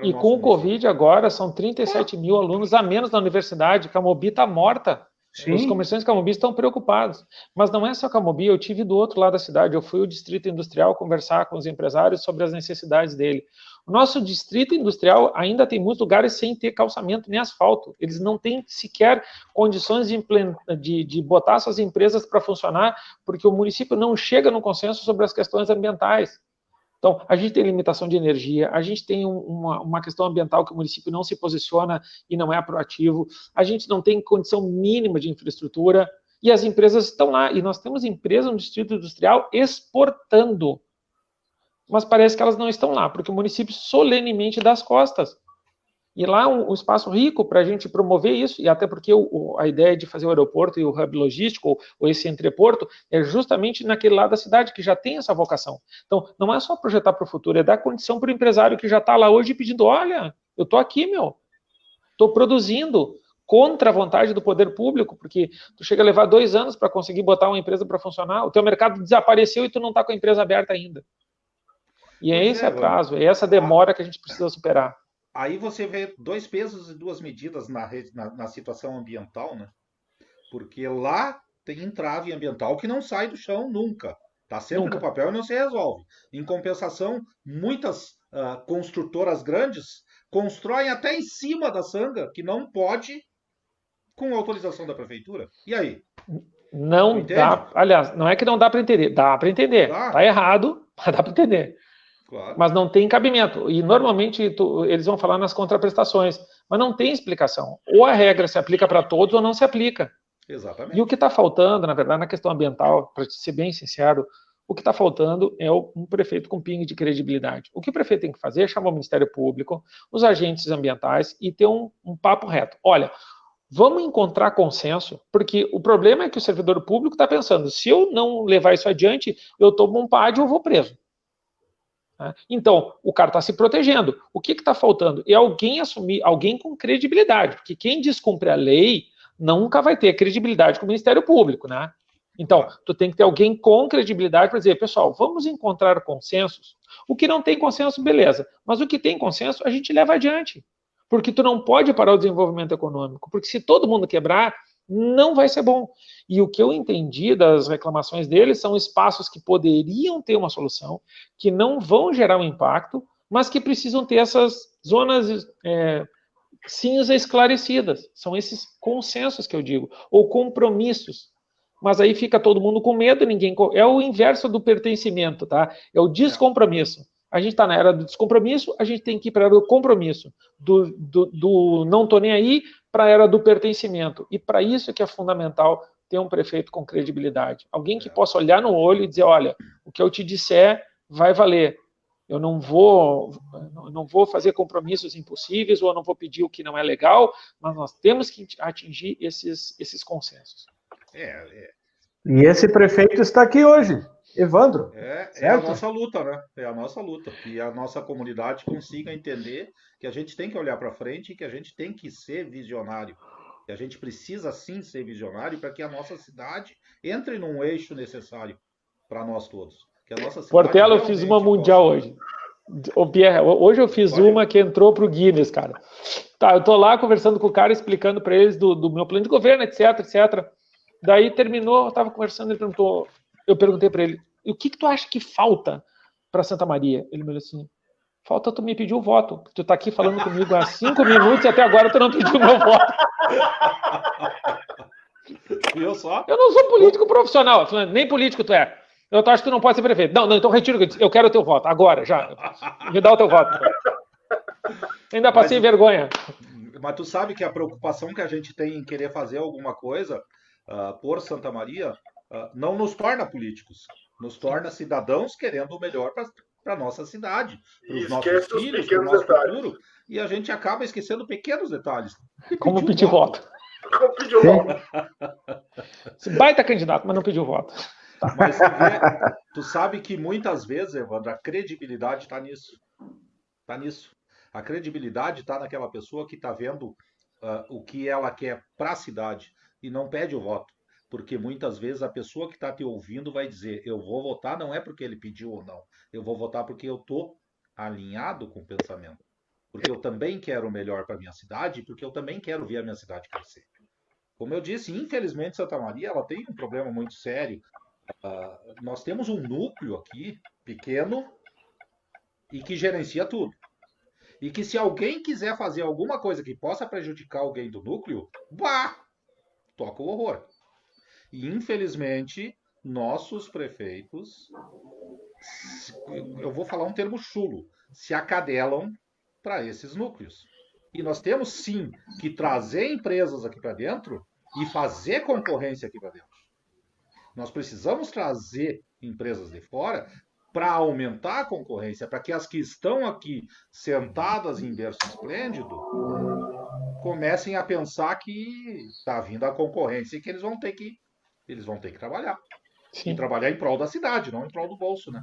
E com o Covid agora, são 37 mil alunos a menos na universidade. Camobi está morta. Sim. Os comerciantes de Camobi estão preocupados. Mas não é só Camobi, eu tive do outro lado da cidade. Eu fui ao Distrito Industrial conversar com os empresários sobre as necessidades dele. O nosso distrito industrial ainda tem muitos lugares sem ter calçamento nem asfalto. Eles não têm sequer condições de botar suas empresas para funcionar, porque o município não chega no consenso sobre as questões ambientais. Então, a gente tem limitação de energia, a gente tem uma questão ambiental que o município não se posiciona e não é proativo, a gente não tem condição mínima de infraestrutura, e as empresas estão lá. E nós temos empresas no distrito industrial exportando. Mas parece que elas não estão lá, porque o município solenemente dá as costas. E lá um espaço rico para a gente promover isso, e até porque a ideia de fazer o aeroporto e o hub logístico, ou esse entreporto, é justamente naquele lado da cidade que já tem essa vocação. Então, não é só projetar para o futuro, é dar condição para o empresário que já está lá hoje pedindo, olha, eu estou aqui, estou produzindo contra a vontade do poder público, porque tu chega a levar 2 anos para conseguir botar uma empresa para funcionar, o teu mercado desapareceu e tu não está com a empresa aberta ainda. E é esse atraso, é essa demora que a gente precisa superar. Aí você vê 2 pesos e 2 medidas na situação ambiental, né? Porque lá tem entrave ambiental que não sai do chão nunca. Está sempre no papel e não se resolve. Em compensação, muitas construtoras grandes constroem até em cima da sanga, que não pode, com autorização da prefeitura. E aí? Não dá. Aliás, não é que não dá para entender. Dá para entender. Está errado, mas dá para entender. Claro. Mas não tem cabimento. E normalmente eles vão falar nas contraprestações, mas não tem explicação. Ou a regra se aplica para todos ou não se aplica. Exatamente. E o que está faltando, na verdade, na questão ambiental, para ser bem sincero, o que está faltando é um prefeito com pingue de credibilidade. O que o prefeito tem que fazer é chamar o Ministério Público, os agentes ambientais e ter um papo reto. Olha, vamos encontrar consenso, porque o problema é que o servidor público está pensando, se eu não levar isso adiante, eu tomo um PAD ou vou preso. Então, o cara está se protegendo. O que está faltando? É alguém assumir, alguém com credibilidade, porque quem descumpre a lei nunca vai ter credibilidade com o Ministério Público, né? Então, tu tem que ter alguém com credibilidade para dizer, pessoal, vamos encontrar consensos. O que não tem consenso, beleza. Mas o que tem consenso, a gente leva adiante. Porque tu não pode parar o desenvolvimento econômico. Porque se todo mundo quebrar, não vai ser bom. E o que eu entendi das reclamações deles são espaços que poderiam ter uma solução, que não vão gerar um impacto, mas que precisam ter essas zonas cinza esclarecidas. São esses consensos que eu digo, ou compromissos. Mas aí fica todo mundo com medo, ninguém. É o inverso do pertencimento, tá? É o descompromisso. A gente está na era do descompromisso, a gente tem que ir para a era do compromisso, do não tô nem aí para a era do pertencimento. E para isso que é fundamental ter um prefeito com credibilidade. Alguém que possa olhar no olho e dizer, olha, o que eu te disser vai valer. Eu não vou fazer compromissos impossíveis ou eu não vou pedir o que não é legal, mas nós temos que atingir esses consensos. E esse prefeito está aqui hoje. Evandro. É a nossa luta, né? É a nossa luta. Que a nossa comunidade consiga entender que a gente tem que olhar para frente e que a gente tem que ser visionário. Que a gente precisa sim ser visionário para que a nossa cidade entre num eixo necessário para nós todos. Que a nossa cidade Portela, eu fiz uma mundial hoje. Ô, Pierre, hoje eu fiz uma que entrou pro Guinness, cara. Tá, eu tô lá conversando com o cara, explicando para eles do meu plano de governo, etc, etc. Daí terminou, eu tava conversando, eu perguntei para ele, e o que tu acha que falta para Santa Maria? Ele me disse assim, falta tu me pedir o voto. Tu tá aqui falando comigo há 5 minutos e até agora tu não pediu meu voto. Eu só? Eu não sou político profissional, nem político tu é. Eu acho que tu não pode ser prefeito. Não, então retiro o que eu disse. Eu quero o teu voto, agora, já. Me dá o teu voto. Ainda passei vergonha. Mas tu sabe que a preocupação que a gente tem em querer fazer alguma coisa por Santa Maria não nos torna políticos. Nos torna cidadãos querendo o melhor para a nossa cidade, para os nossos filhos, para o nosso futuro. E a gente acaba esquecendo pequenos detalhes. Como pedir voto. Como pedir voto. Baita candidato, mas não pediu voto. Mas tu sabe que muitas vezes, Evandro, a credibilidade está nisso. Está nisso. A credibilidade está naquela pessoa que está vendo o que ela quer para a cidade e não pede o voto. Porque muitas vezes a pessoa que está te ouvindo vai dizer, eu vou votar não é porque ele pediu ou não. Eu vou votar porque eu estou alinhado com o pensamento. Porque eu também quero o melhor para a minha cidade, porque eu também quero ver a minha cidade crescer. Como eu disse, infelizmente Santa Maria ela tem um problema muito sério. Nós temos um núcleo aqui, pequeno, e que gerencia tudo. E que se alguém quiser fazer alguma coisa que possa prejudicar alguém do núcleo, toca o horror. E infelizmente, nossos prefeitos, eu vou falar um termo chulo, se acadelam para esses núcleos. E nós temos sim que trazer empresas aqui para dentro e fazer concorrência aqui para dentro. Nós precisamos trazer empresas de fora para aumentar a concorrência, para que as que estão aqui sentadas em berço esplêndido comecem a pensar que está vindo a concorrência e que eles vão ter que trabalhar. Sim. E trabalhar em prol da cidade, não em prol do bolso, né?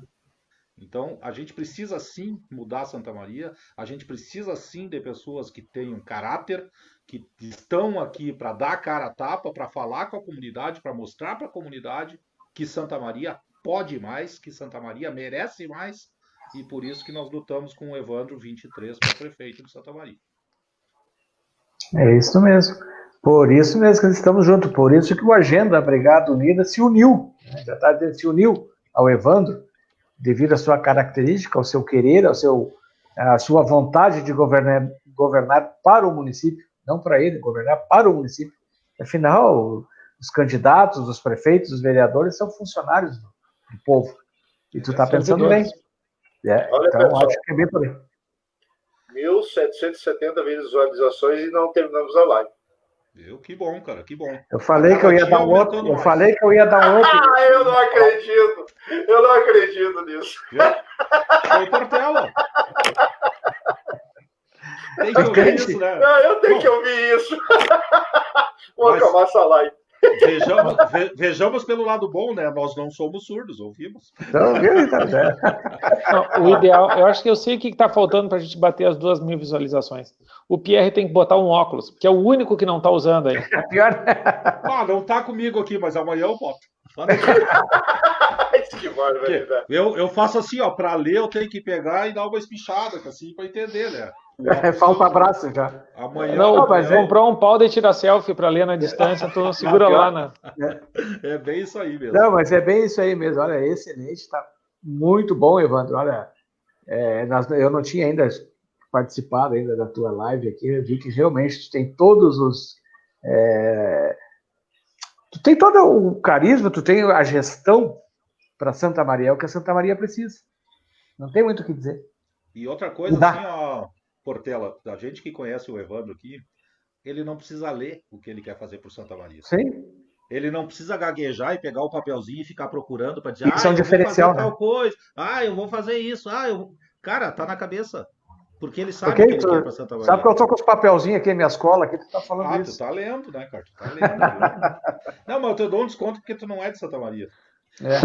Então, a gente precisa sim mudar Santa Maria, a gente precisa sim de pessoas que tenham caráter, que estão aqui para dar a cara a tapa, para falar com a comunidade, para mostrar para a comunidade que Santa Maria pode mais, que Santa Maria merece mais, e por isso que nós lutamos com o Evandro 23 para prefeito de Santa Maria. É isso mesmo. Por isso mesmo que nós estamos juntos, por isso que o Agenda Brigada Unida se uniu, né? Já está dizendo, se uniu ao Evandro, devido à sua característica, ao seu querer, à sua vontade de governar para o município, não para ele, governar para o município. Afinal, os candidatos, os prefeitos, os vereadores são funcionários do povo. E tu está pensando bem. Olha, então, pessoal, acho que é bem por aí. 1.770 visualizações e não terminamos a live. Que bom, cara, que bom. Eu falei que eu ia dar um outro. Eu falei que eu ia dar um outro. Eu não acredito. Eu não acredito nisso. Foi Portela. Tem que ouvir isso, né? Não, eu tenho que ouvir isso. Vou acabar essa live. Vejamos pelo lado bom, né? Nós não somos surdos, ouvimos. Então, não, o ideal, eu acho que eu sei o que está faltando para a gente bater as 2.000 visualizações. O Pierre tem que botar um óculos, que é o único que não está usando aí. É pior. Não está comigo aqui, mas amanhã eu boto. Que barbaridade. Eu faço assim, ó, para ler eu tenho que pegar e dar uma espichada, assim, para entender, né? Falta abraço já. Amanhã. Não, mas comprou um pau de tirar selfie para ler na distância, tu segura lá na. É bem isso aí mesmo. Não, mas é bem isso aí mesmo. Olha, excelente, está muito bom, Evandro. Olha, eu não tinha ainda participado ainda da tua live aqui, eu vi que realmente tu tem todos os. Tu tem todo o carisma, tu tem a gestão para Santa Maria, é o que a Santa Maria precisa. Não tem muito o que dizer. E outra coisa, assim, ó, Portela, a gente que conhece o Evandro aqui, ele não precisa ler o que ele quer fazer por Santa Maria. Sim. Ele não precisa gaguejar e pegar o papelzinho e ficar procurando para dizer, isso é um diferencial, eu vou fazer tal coisa, eu vou fazer isso, Cara, tá na cabeça. Porque ele sabe o que ele quer para Santa Maria. Sabe que eu tô com os papelzinhos aqui na minha escola, aqui tu tá falando isso. Tu tá lendo, né, cara? Tu tá lendo. Não, mas eu te dou um desconto porque tu não é de Santa Maria.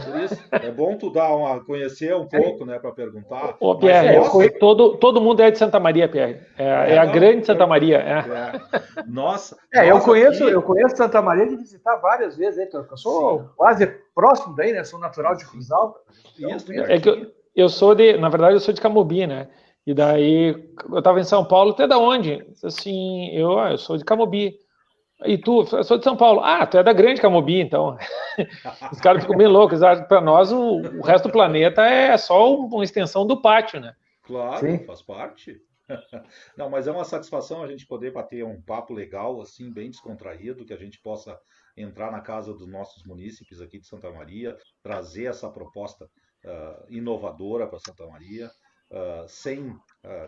Por isso, é bom tu conhecer um pouco, né, para perguntar. Ô, Pierre, todo mundo é de Santa Maria, Pierre. A grande Santa Maria. Nossa. Eu conheço Santa Maria de visitar várias vezes, eu sou quase próximo daí, né? Sou natural de Cruz Alta. É que na verdade, eu sou de Camobi, né? E daí, eu estava em São Paulo, até da onde? Assim, eu sou de Camobi. E tu? Eu sou de São Paulo. Tu é da grande Camobi, então. Os caras ficam bem loucos. Para nós, o resto do planeta é só uma extensão do pátio, né? Claro, sim, faz parte. Não, mas é uma satisfação a gente poder bater um papo legal, assim, bem descontraído, que a gente possa entrar na casa dos nossos munícipes aqui de Santa Maria, trazer essa proposta inovadora para Santa Maria. Sem,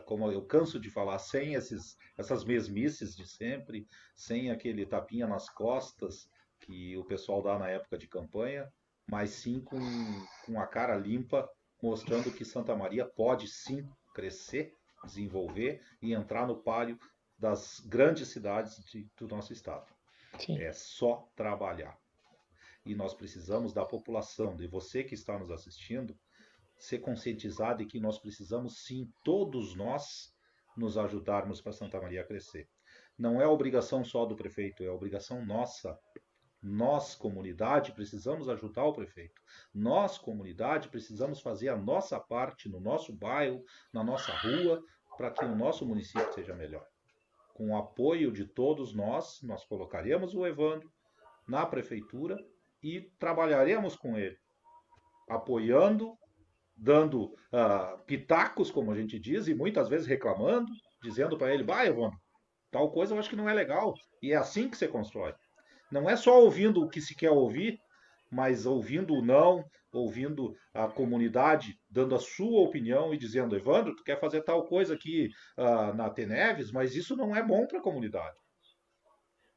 como eu canso de falar, sem essas mesmices de sempre, sem aquele tapinha nas costas que o pessoal dá na época de campanha, mas sim com a cara limpa, mostrando que Santa Maria pode sim crescer, desenvolver e entrar no páreo das grandes cidades do nosso estado. Sim. É só trabalhar. E nós precisamos da população, de você que está nos assistindo, ser conscientizado de que nós precisamos sim, todos nós, nos ajudarmos para Santa Maria crescer. Não é obrigação só do prefeito, é obrigação nossa. Nós, comunidade, precisamos ajudar o prefeito. Nós, comunidade, precisamos fazer a nossa parte no nosso bairro, na nossa rua, para que o nosso município seja melhor. Com o apoio de todos nós colocaremos o Evandro na prefeitura e trabalharemos com ele, apoiando dando pitacos, como a gente diz, e muitas vezes reclamando, dizendo para ele, vai, Evandro, tal coisa eu acho que não é legal. E é assim que você constrói. Não é só ouvindo o que se quer ouvir, mas ouvindo o não, ouvindo a comunidade dando a sua opinião e dizendo, Evandro, tu quer fazer tal coisa aqui na Teneves, mas isso não é bom para a comunidade.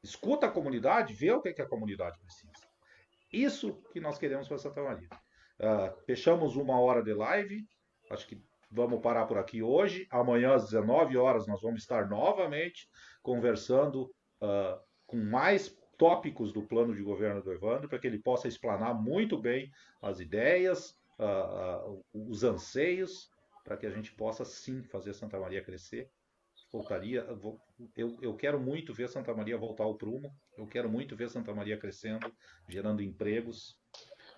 Escuta a comunidade, vê o que a comunidade precisa. Isso que nós queremos para Santa Maria. Fechamos 1 hora de live, acho que vamos parar por aqui hoje. Amanhã às 19 horas nós vamos estar novamente conversando com mais tópicos do plano de governo do Evandro, para que ele possa explanar muito bem as ideias, os anseios, para que a gente possa sim fazer Santa Maria crescer. Eu quero muito ver Santa Maria voltar ao prumo, eu quero muito ver Santa Maria crescendo, gerando empregos.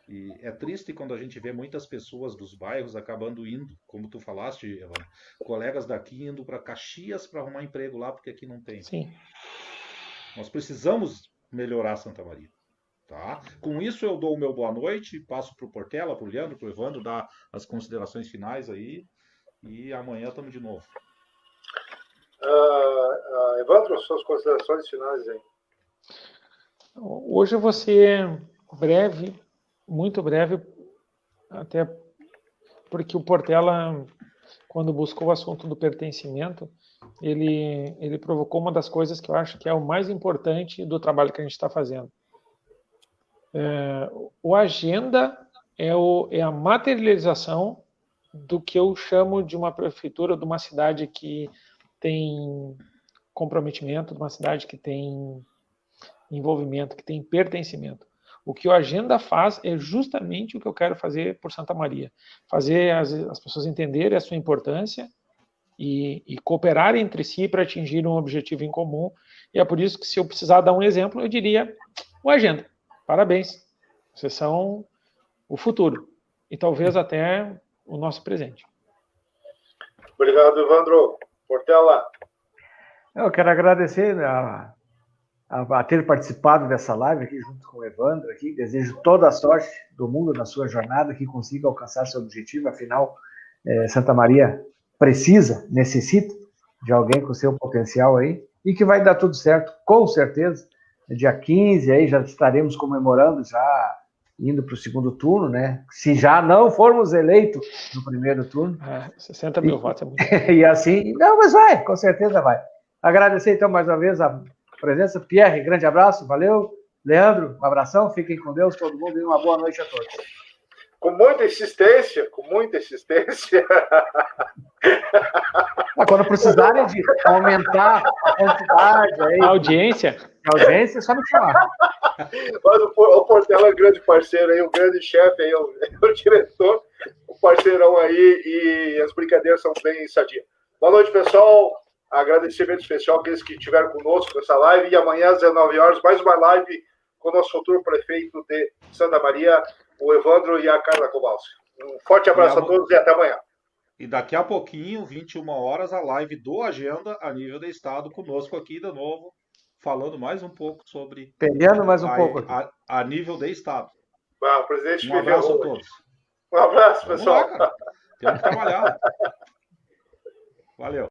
E é triste quando a gente vê muitas pessoas dos bairros acabando indo, como tu falaste, Evandro, colegas daqui indo para Caxias para arrumar emprego lá, porque aqui não tem. Sim. Nós precisamos melhorar Santa Maria. Tá? Com isso eu dou o meu boa noite, passo para o Portela, para o Leandro, para o Evandro, dar as considerações finais aí, e amanhã estamos de novo. Evandro, suas considerações finais aí. Hoje eu vou ser breve, muito breve, até porque o Portela, quando buscou o assunto do pertencimento, ele provocou uma das coisas que eu acho que é o mais importante do trabalho que a gente está fazendo. O Agenda é a materialização do que eu chamo de uma prefeitura, de uma cidade que tem comprometimento, de uma cidade que tem envolvimento, que tem pertencimento. O que o Agenda faz é justamente o que eu quero fazer por Santa Maria. Fazer as pessoas entenderem a sua importância e cooperar entre si para atingir um objetivo em comum. E é por isso que, se eu precisar dar um exemplo, eu diria o Agenda. Parabéns. Vocês são o futuro. E talvez até o nosso presente. Obrigado, Evandro. Portela. Eu quero agradecer a ter participado dessa live aqui junto com o Evandro. Aqui. Desejo toda a sorte do mundo na sua jornada, que consiga alcançar seu objetivo. Afinal, Santa Maria necessita de alguém com seu potencial aí, e que vai dar tudo certo, com certeza. Dia 15 aí já estaremos comemorando, já indo para o segundo turno, né? Se já não formos eleitos no primeiro turno. 60 mil votos é muito. E assim, não, mas vai, com certeza vai. Agradecer então mais uma vez a presença. Pierre, grande abraço, valeu. Leandro, um abração, fiquem com Deus, todo mundo, e uma boa noite a todos. Com muita insistência. Quando precisarem de aumentar a quantidade aí, a audiência, é só me chamar. Mas o Portela é um grande parceiro aí, o grande chefe aí, o diretor, o parceirão aí, e as brincadeiras são bem sadias. Boa noite, pessoal. Agradecimento especial àqueles que estiveram conosco nessa live, e amanhã às 19 horas, mais uma live com o nosso futuro prefeito de Santa Maria, o Evandro e a Carla Kowalski. Um forte abraço a todos e até amanhã. E daqui a pouquinho, 21 horas, a live do Agenda a nível do Estado, conosco aqui de novo, falando mais um pouco sobre... Pegando mais um pouco aqui. A nível do Estado. O presidente um abraço a todos. Um abraço, pessoal. Vamos lá, cara. Temos que trabalhar. Valeu.